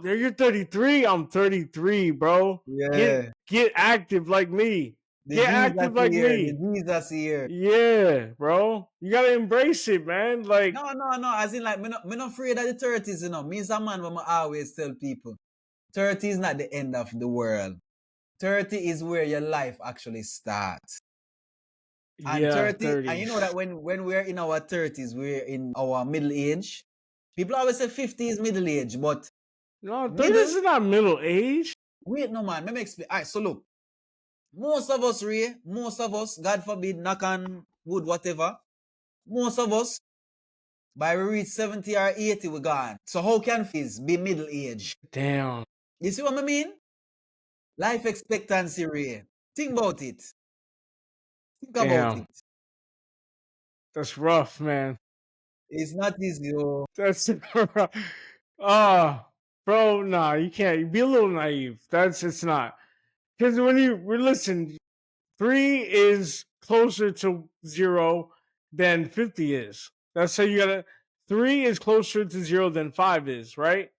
You're 33. I'm 33, bro. Yeah. Get active like me. The Get Jesus active like year. The me. Jesus year. Yeah, bro. You gotta embrace it, man. Like, No, no, no. As in, like, me not afraid of the 30s, you know. Me is a man when I always tell people 30 is not the end of the world. 30 is where your life actually starts. And yeah, 30, and you know 30s. that when we're in our 30s, we're in our middle age. People always say 50 is middle age, but No, 30s middle, is not middle age. wait, no man, let me explain. All right, so look, most of us, Ray, most of us, God forbid, knock on wood, whatever, most of us, by we reach 70 or 80, we're gone. So how can fizz be middle age? Damn. You see what I mean? Life expectancy, Ray. Think about it. Think about Damn. it. That's rough, man. It's not easy, oh. That's rough. Ah, bro, nah, you can't. You be a little naive. It's not. Because when we listen, 3 is closer to 0 than 50 is. That's how you gotta. 3 is closer to 0 than 5 is, right?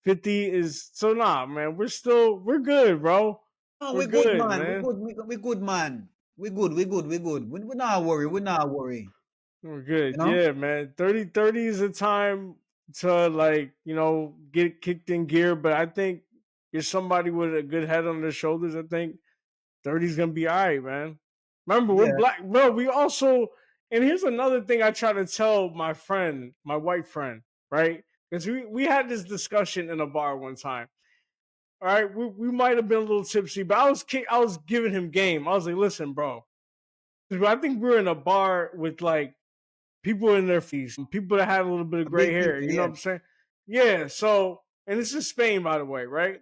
50 is, so nah, man. We're good, bro. No, We're we good, good, man. We man. good, we good, man. We good. We not worry. We not worry. We're You good. know? Yeah, man. 30 is a time to, like, get kicked in gear. But I think you're somebody with a good head on their shoulders. I think 30 is gonna be all right, man. Remember, we're Yeah. black, bro. We also, and here's another thing I try to tell my friend, my white friend, right? Because we had this discussion in a bar one time. All right, we might have been a little tipsy, but I was giving him game. I was like, listen, bro. I think we were in a bar with like people in their fees, people that had a little bit of gray Big hair. people, You know yeah. what I'm saying? Yeah. So, and this is Spain, by the way, right?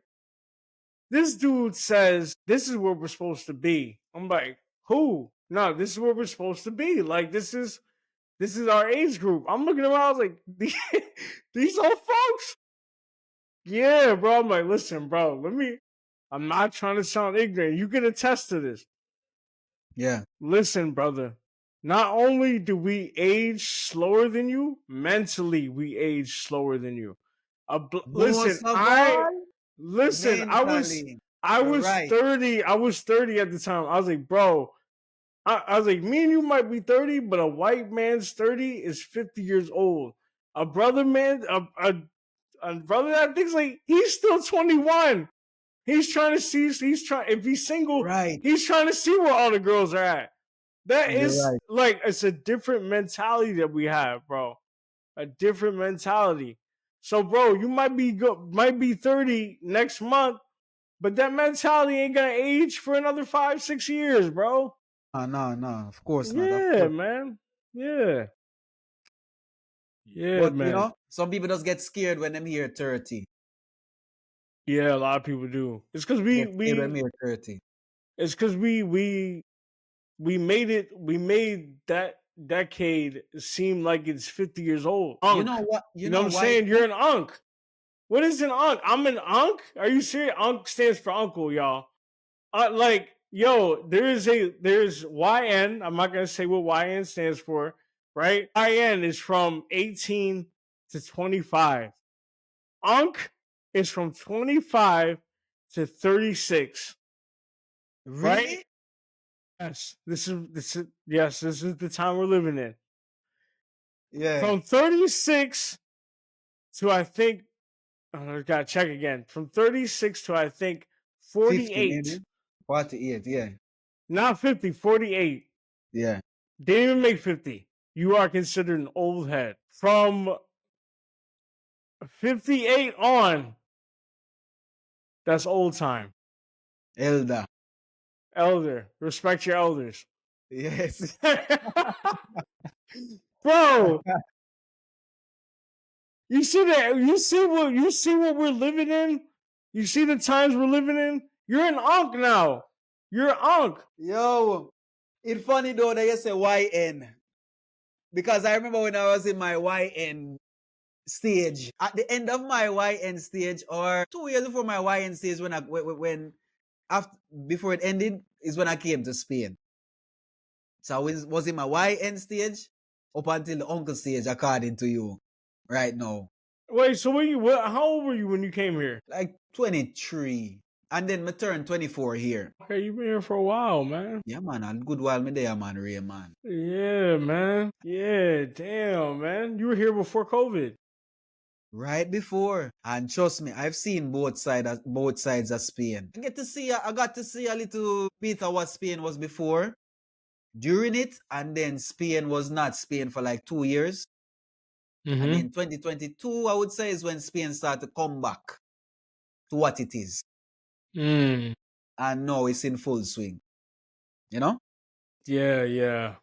This dude says this is where we're supposed to be. I'm like, who? No, this is where we're supposed to be. Like, this is our age group. I'm looking around. I was like, these old folks. Yeah, bro. I'm like, listen, bro. I'm not trying to sound ignorant. You can attest to this. Yeah. Listen, brother. Not only do we age slower than you, mentally we age slower than you. Listen, Most of all, listen. mentally. I You're was right. 30. I was 30 at the time. I was like, bro. I was like, me and you might be 30, but a white man's 30 is 50 years old. A brother man, a brother that thinks like he's still 21. He's trying to see. He's trying. If he's single, Right. he's trying to see where all the girls are at. That You're is right. like it's a different mentality that we have, bro. A different mentality. So, bro, you might be 30 next month, but that mentality ain't gonna age for another 5, 6 years, bro. No, no, of course not. Of Yeah, course. man. Yeah. Yeah, But you man. know, some people just get scared when them hear 30. Yeah, a lot of people do. It's because we Get scared when we them hear 30. it's because we made that decade seem like it's 50 years old. You Unk. know what? You You know what know I'm why saying? You're too? an unk. What is an unk? I'm an unk? Are you serious? Unk stands for uncle, y'all. Like, yo, there's YN. I'm not gonna say what YN stands for, right? YN is from 18 to 25. Unk is from 25 to 36, right? Really? Yes, this is the time we're living in. Yeah. From 36 to I think I gotta check again. From 36 to I think 50 48. maybe. 48, yeah. Not 50, 48. Yeah. Didn't even make 50. You are considered an old head. From 58 on, that's old time. Elder. Elder. Respect your elders. Yes. Bro, you see that? You see what we're living in? You see the times we're living in? You're an unk now. You're an unk. Yo, it's funny though that you say YN. Because I remember when I was in my YN stage, at the end of my YN stage, or 2 years before my YN stage, when after before it ended, is when I came to Spain. So I was in my YN stage up until the uncle stage, according to you, right now. Wait, so how old were you when you came here? Like 23. And then me turn 24 here. Okay, you've been here for a while, man. Yeah, man, a good while me there, man, Ray, man. Yeah, man. Yeah, damn, man. You were here before COVID. Right before. And trust me, I've seen both sides of Spain. I got to see a little bit of what Spain was before, during it, and then Spain was not Spain for like 2 years. And Mm-hmm. then 2022, I would say, is when Spain started to come back to what it is. Mm. And now it's in full swing. You know? Yeah, yeah.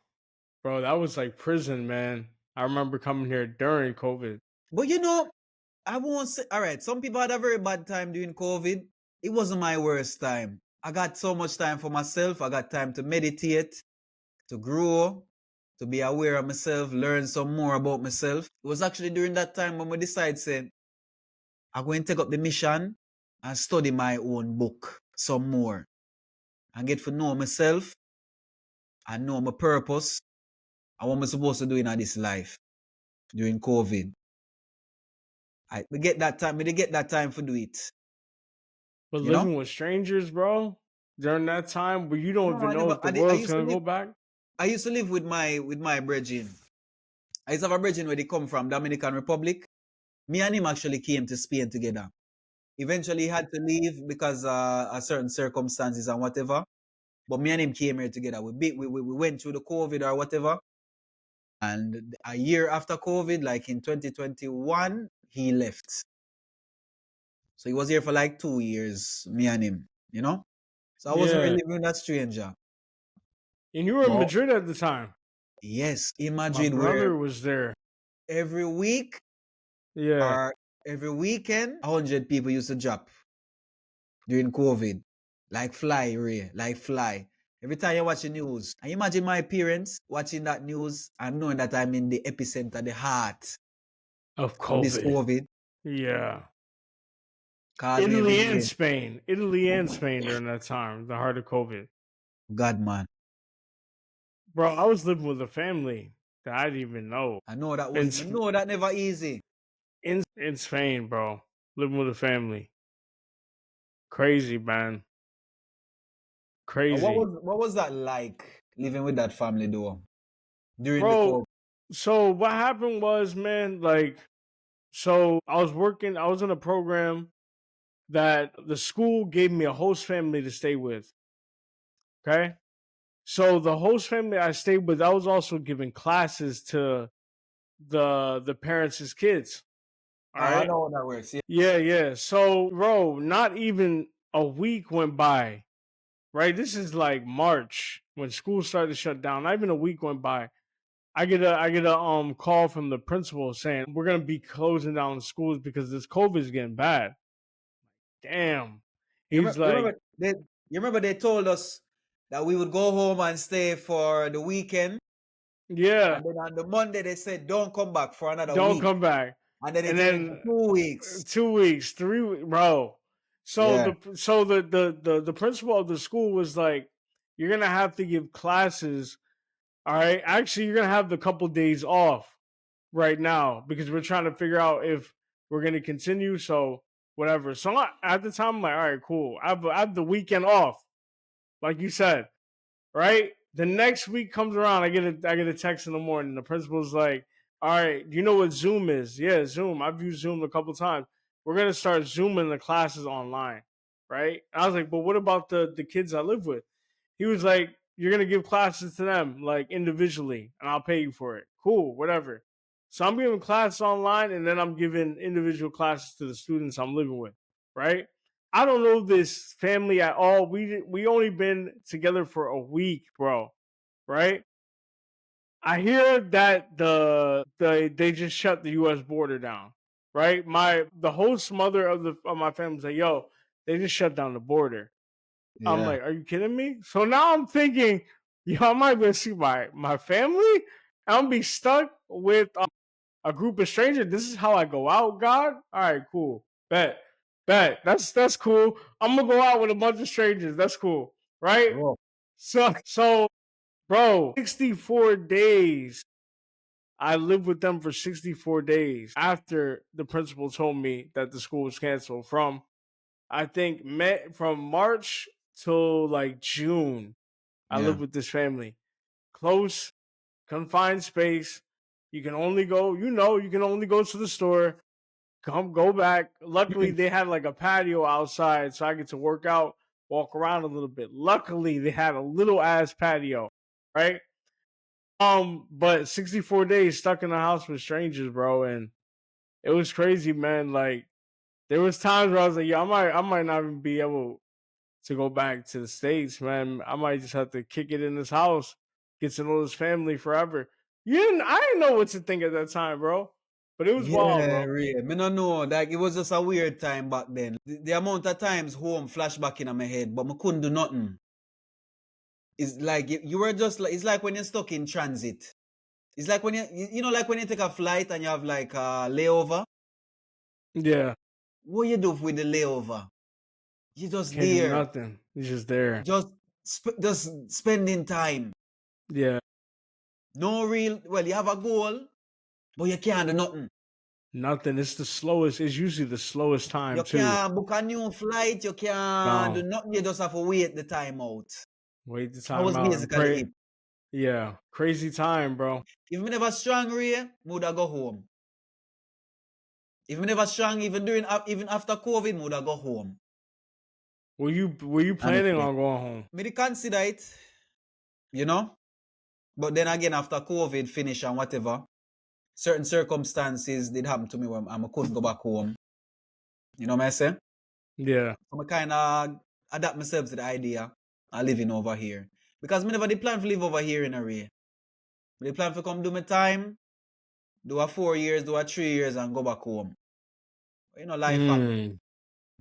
Bro, that was like prison, man. I remember coming here during COVID. But you know, I won't say, all right, some people had a very bad time during COVID. It wasn't my worst time. I got so much time for myself. I got time to meditate, to grow, to be aware of myself, learn some more about myself. It was actually during that time when we decided, saying, I'm going to take up the mission and study my own book some more and get to know myself and know my purpose and what I'm supposed to do in this life during COVID. We get that time, we did get that time to do it. But You know? living with strangers, bro, during that time where you don't No, even I know never if the world's gonna go back. I used to live with my brethren. I used to have a brethren where they come from, Dominican Republic. Me and him actually came to Spain together. Eventually he had to leave because of certain circumstances and whatever. But me and him came here together. We went through the COVID or whatever. And a year after COVID, like in 2021, he left. So he was here for like 2 years, me and him, you know? So I wasn't Yeah. really living with that stranger. And you were in But Madrid at the time. yes, in My Madrid, where brother was there. every week Yeah. or every weekend, 100 people used to drop during COVID. Like fly, Ray, like fly. Every time you watch the news, and imagine my parents watching that news and knowing that I'm in the epicenter, the heart Of of this COVID. COVID. Yeah. Cause me every Italy and day. Spain. Italy and Spain during that time, the heart of COVID. God, man. Bro, I was living with a family that I didn't even know I know that in was, I know that never easy. in Spain, bro. Living with a family. Crazy, man. Crazy. What was that like living with that family though during the Bro, COVID? so what happened was, man, like, so I was working, I was in a program that the school gave me a host family to stay with. Okay. So the host family I stayed with, I was also giving classes to the parents' kids. All Oh, I right. know how that works. Yeah. Yeah, yeah. So, bro, not even a week went by. Right. This is like March when school started to shut down. Not even a week went by. I get a call from the principal saying we're gonna be closing down schools because this COVID is getting bad. Damn. He's You like, remember they told us that we would go home and stay for the weekend, yeah, and then on the Monday they said don't come back for another don't week, come back. and then And it went for then 2 weeks. 2 weeks, 3 weeks, bro. So Yeah. the principal of the school was like, you're gonna have to give classes. All right, actually, you're gonna have the couple days off right now because we're trying to figure out if we're gonna continue. So whatever. So at the time, I'm like, all right, cool. I have the weekend off, like you said, right? The next week comes around, I get a text in the morning. The principal's like, "All right, do you know what Zoom is? Yeah, Zoom. I've used Zoom a couple times. We're gonna start Zooming the classes online, right?" And I was like, "But what about the kids I live with?" He was like, "You're gonna give classes to them like individually, and I'll pay you for it. Cool, whatever." So I'm giving classes online, and then I'm giving individual classes to the students I'm living with, right? I don't know this family at all. We only been together for a week, bro. Right? I hear that they just shut the U.S. border down. Right? The host mother of my family said, "Yo, they just shut down the border." I'm Yeah. like, "Are you kidding me?" So now I'm thinking, yo, I might be able to see my family. I'm gonna be stuck with a group of strangers. This is how I go out, God. All right, cool. Bet. Bet. That's cool. I'm gonna go out with a bunch of strangers. That's cool. Right? Oh, So bro, 64 days. I lived with them for 64 days after the principal told me that the school was canceled from I think from March till like June. I yeah. lived with this family. Close, confined space. You can only go, you can only go to the store, go back. Luckily, they had like a patio outside, so I get to work out, walk around a little bit. Luckily, they had a little ass patio, right? But 64 days stuck in the house with strangers, bro, and it was crazy, man. Like there was times where I was like, yo, I might not even be able to go back to the States, man. I might just have to kick it in this house, get to know this family forever. I didn't know what to think at that time, bro. But it was wild, Yeah, bro. real. Me no know. Like it was just a weird time back then. The amount of times home flashback in my head, but me couldn't do nothing. It's like you were just like it's like when you're stuck in transit. It's like when you know like when you take a flight and you have like a layover. Yeah. What you do with the layover? You just Can't do there, nothing. He's just there. just just spending time. Yeah. No real. Well, you have a goal, but you can't do nothing. Nothing. It's the slowest. It's usually the slowest time You too. can't book a new flight. You can't do No. nothing. You just have to wait the time out. Wait the That time was out and basically pray. it. Yeah. Crazy time, bro. If me never strong, Ray, woulda go home. If me never strong, even even after COVID, woulda go home. Were you planning Honestly, on going home? me dey consider it, you know. But then again, after COVID finish and whatever, certain circumstances did happen to me when I couldn't go back home. You know what I say? Yeah. So I kind of adapt myself to the idea of living over here. Because me never did plan to live over here in a way. Me did plan to come do my time, do a 4 years, do a 3 years, and go back home. But, you know, life happen. Mm.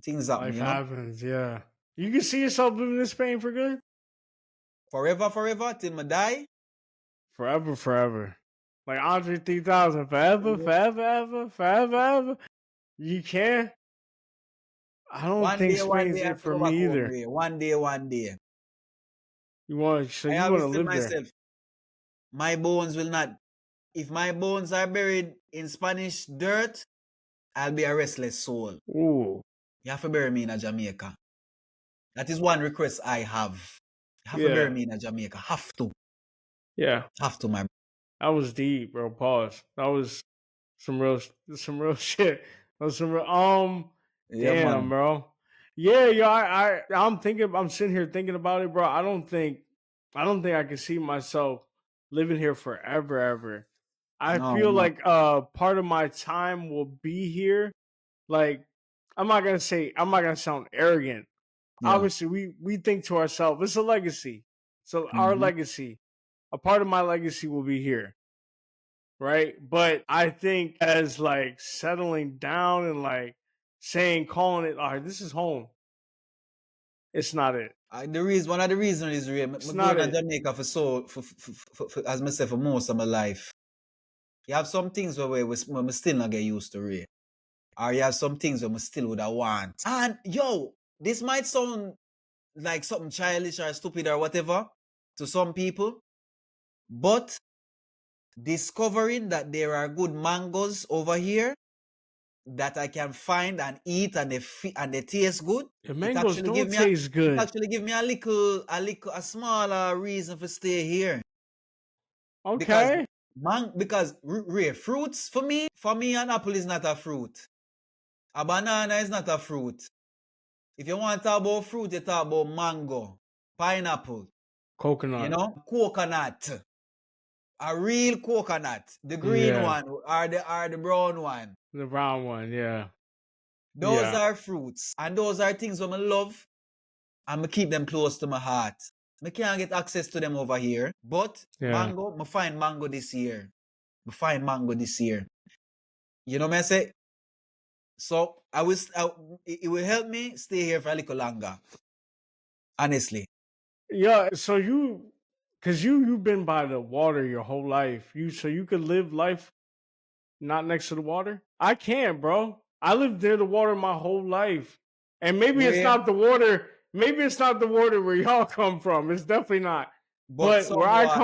Things happen, Life you know? happens. Yeah. You can see yourself living in Spain for good? Forever, forever, till me die. Forever, forever. Like Andre 3000, forever, forever, ever, forever, ever. You can. I don't think One Spain's day I it have to for go back me home, either. Ray. One day. So I you want always to tell live there? myself, my bones will not. If my bones are buried in Spanish dirt, I'll be a restless soul. Ooh, You have to bury me in a Jamaica. That is one request I have. You have to bury yeah, me in a Jamaica. Have to. yeah. Have to, my. That was deep, bro. Pause. That was some real, some real shit. That was some real, Yeah, damn, man. bro. Yeah, yo, I'm thinking. I'm sitting here thinking about it, bro. I don't think I can see myself living here forever, ever. I No, feel no. like part of my time will be here. Like, I'm not gonna sound arrogant. Yeah. Obviously, we think to ourselves, it's a legacy. So our Mm-hmm. legacy, a part of my legacy will be here, right? But I think as like settling down and like calling it, all right, this is home. It's not it. The reason, one of the reasons is, Ray, I It's go not in it. Jamaica for as myself for most of my life. You have some things where we still not get used to, Ray. Or you have some things where we still would have want. And yo, this might sound like something childish or stupid or whatever to some people, but discovering that there are good mangoes over here that I can find and eat and they taste good, The it mangoes actually give don't me a taste it good. actually give me a smaller reason to stay here. Because Okay. rare fruits for me an apple is not a fruit. A banana is not a fruit. If you want to talk about fruit, you talk about mango, pineapple, Coconut. coconut. A real coconut. The green Yeah. one or the brown one. The brown one. Yeah. Those Yeah. are fruits. And those are things that I love and I keep them close to my heart. I can't get access to them over here. But Yeah. mango, I find mango this year. I find mango this year. You know what I say? So it will help me stay here for a little longer. Honestly. Yeah. So cause you've been by the water your whole life. So you could live life not next to the water? I can't, bro. I lived near the water my whole life. And maybe it's Rare, not the water. Maybe it's not the water where y'all come from. It's definitely not. but But where I somewhat.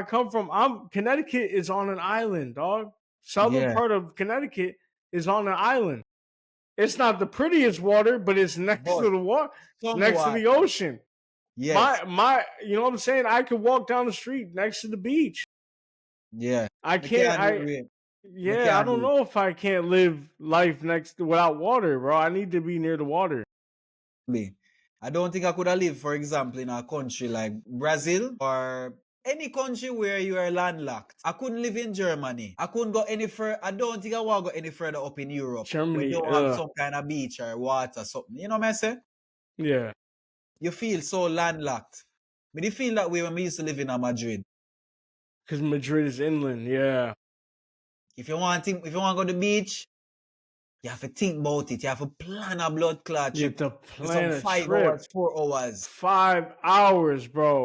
come from, I'm Connecticut is on an island, dog. Southern Yeah. part of Connecticut is on an island. It's not the prettiest water, but it's next But to the water. It's next to somewhat. the ocean. Yes. You know what I'm saying? I could walk down the street next to the beach. Yeah. I I can't. can't do it, I Ray. I Yeah, I can't don't do it. know if I can't live life next to without water, bro. I need to be near the water. Me. I don't think I could have lived, for example, in a country like Brazil or any country where you are landlocked. I couldn't live in Germany. I couldn't go any further. I don't think I want to go any further up in Europe where Germany, don't have some kind of beach or water, something. You know what I'm saying? yeah, You feel so landlocked. But you feel that way when we used to live in Madrid. because Madrid is inland. Yeah, If you want to go to the beach, you have to think about it. You have to plan a blood clot you trip have to for some plan a 5 hours, trip. 4 hours. 5 hours, bro.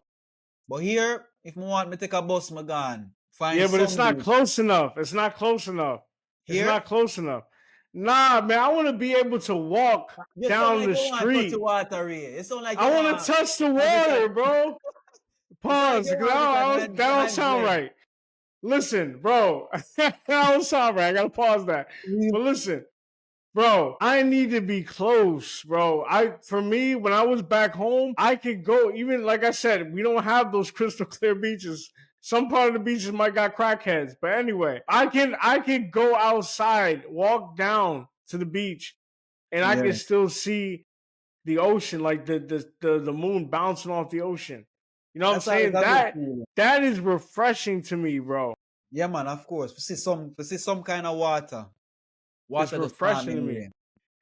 But here, if I want me take a bus, I gone. Find Yeah, but it's some not beach. close enough. It's not close enough. It's Here, not close enough. Nah, man, I want to be able to walk you sound down like the you want to touch the street. water, Ray. You sound like you I want to want touch the to get a. water, bro. You sound like Pause. you 'Cause want to get a that don't hand sound dread. right. Listen, bro. That don't sound right. I gotta pause that. But listen, bro, I need to be close, bro. For me, when I was back home, I could go, even like I said, we don't have those crystal clear beaches. Some part of the beaches might got crackheads. But anyway, I can go outside, walk down to the beach, and I Yeah, can still see the ocean, like the moon bouncing off the ocean. You know what I'm that's always saying? a good feeling. That is refreshing to me, bro. Yeah, man. Of course, to see some kind of water. It's Water just refreshing calming, to me. Ray.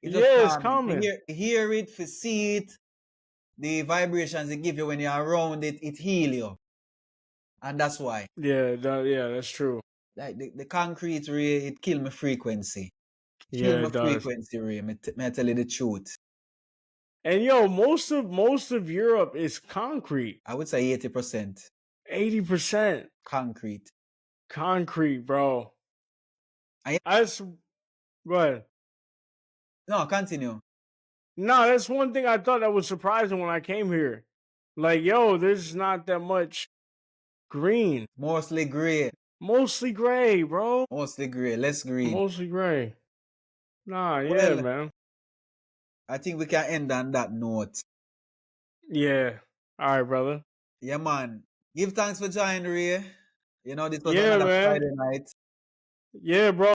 It just Yeah, it's calming. To common. hear it, to see it, the vibrations it give you when you're around it, it heal you, and that's why. Yeah, that's true. Like the concrete, Ray, it kill my frequency. Kill Yeah, my it does. frequency, Ray. Me tell you the truth. And yo, most of Europe is concrete. I would say 80% 80% concrete. concrete, bro. I I just go ahead. No, continue. No, that's one thing I thought that was surprising when I came here. Like, yo, there's not that much green. Mostly gray. Mostly gray, bro. Mostly gray. Less green. Mostly gray. Nah, yeah, Well, man. I think we can end on that note. Yeah. All right, brother. Yeah, man. Give thanks for joining, Ray. You know, this was Yeah, another man. Friday night. Yeah, bro.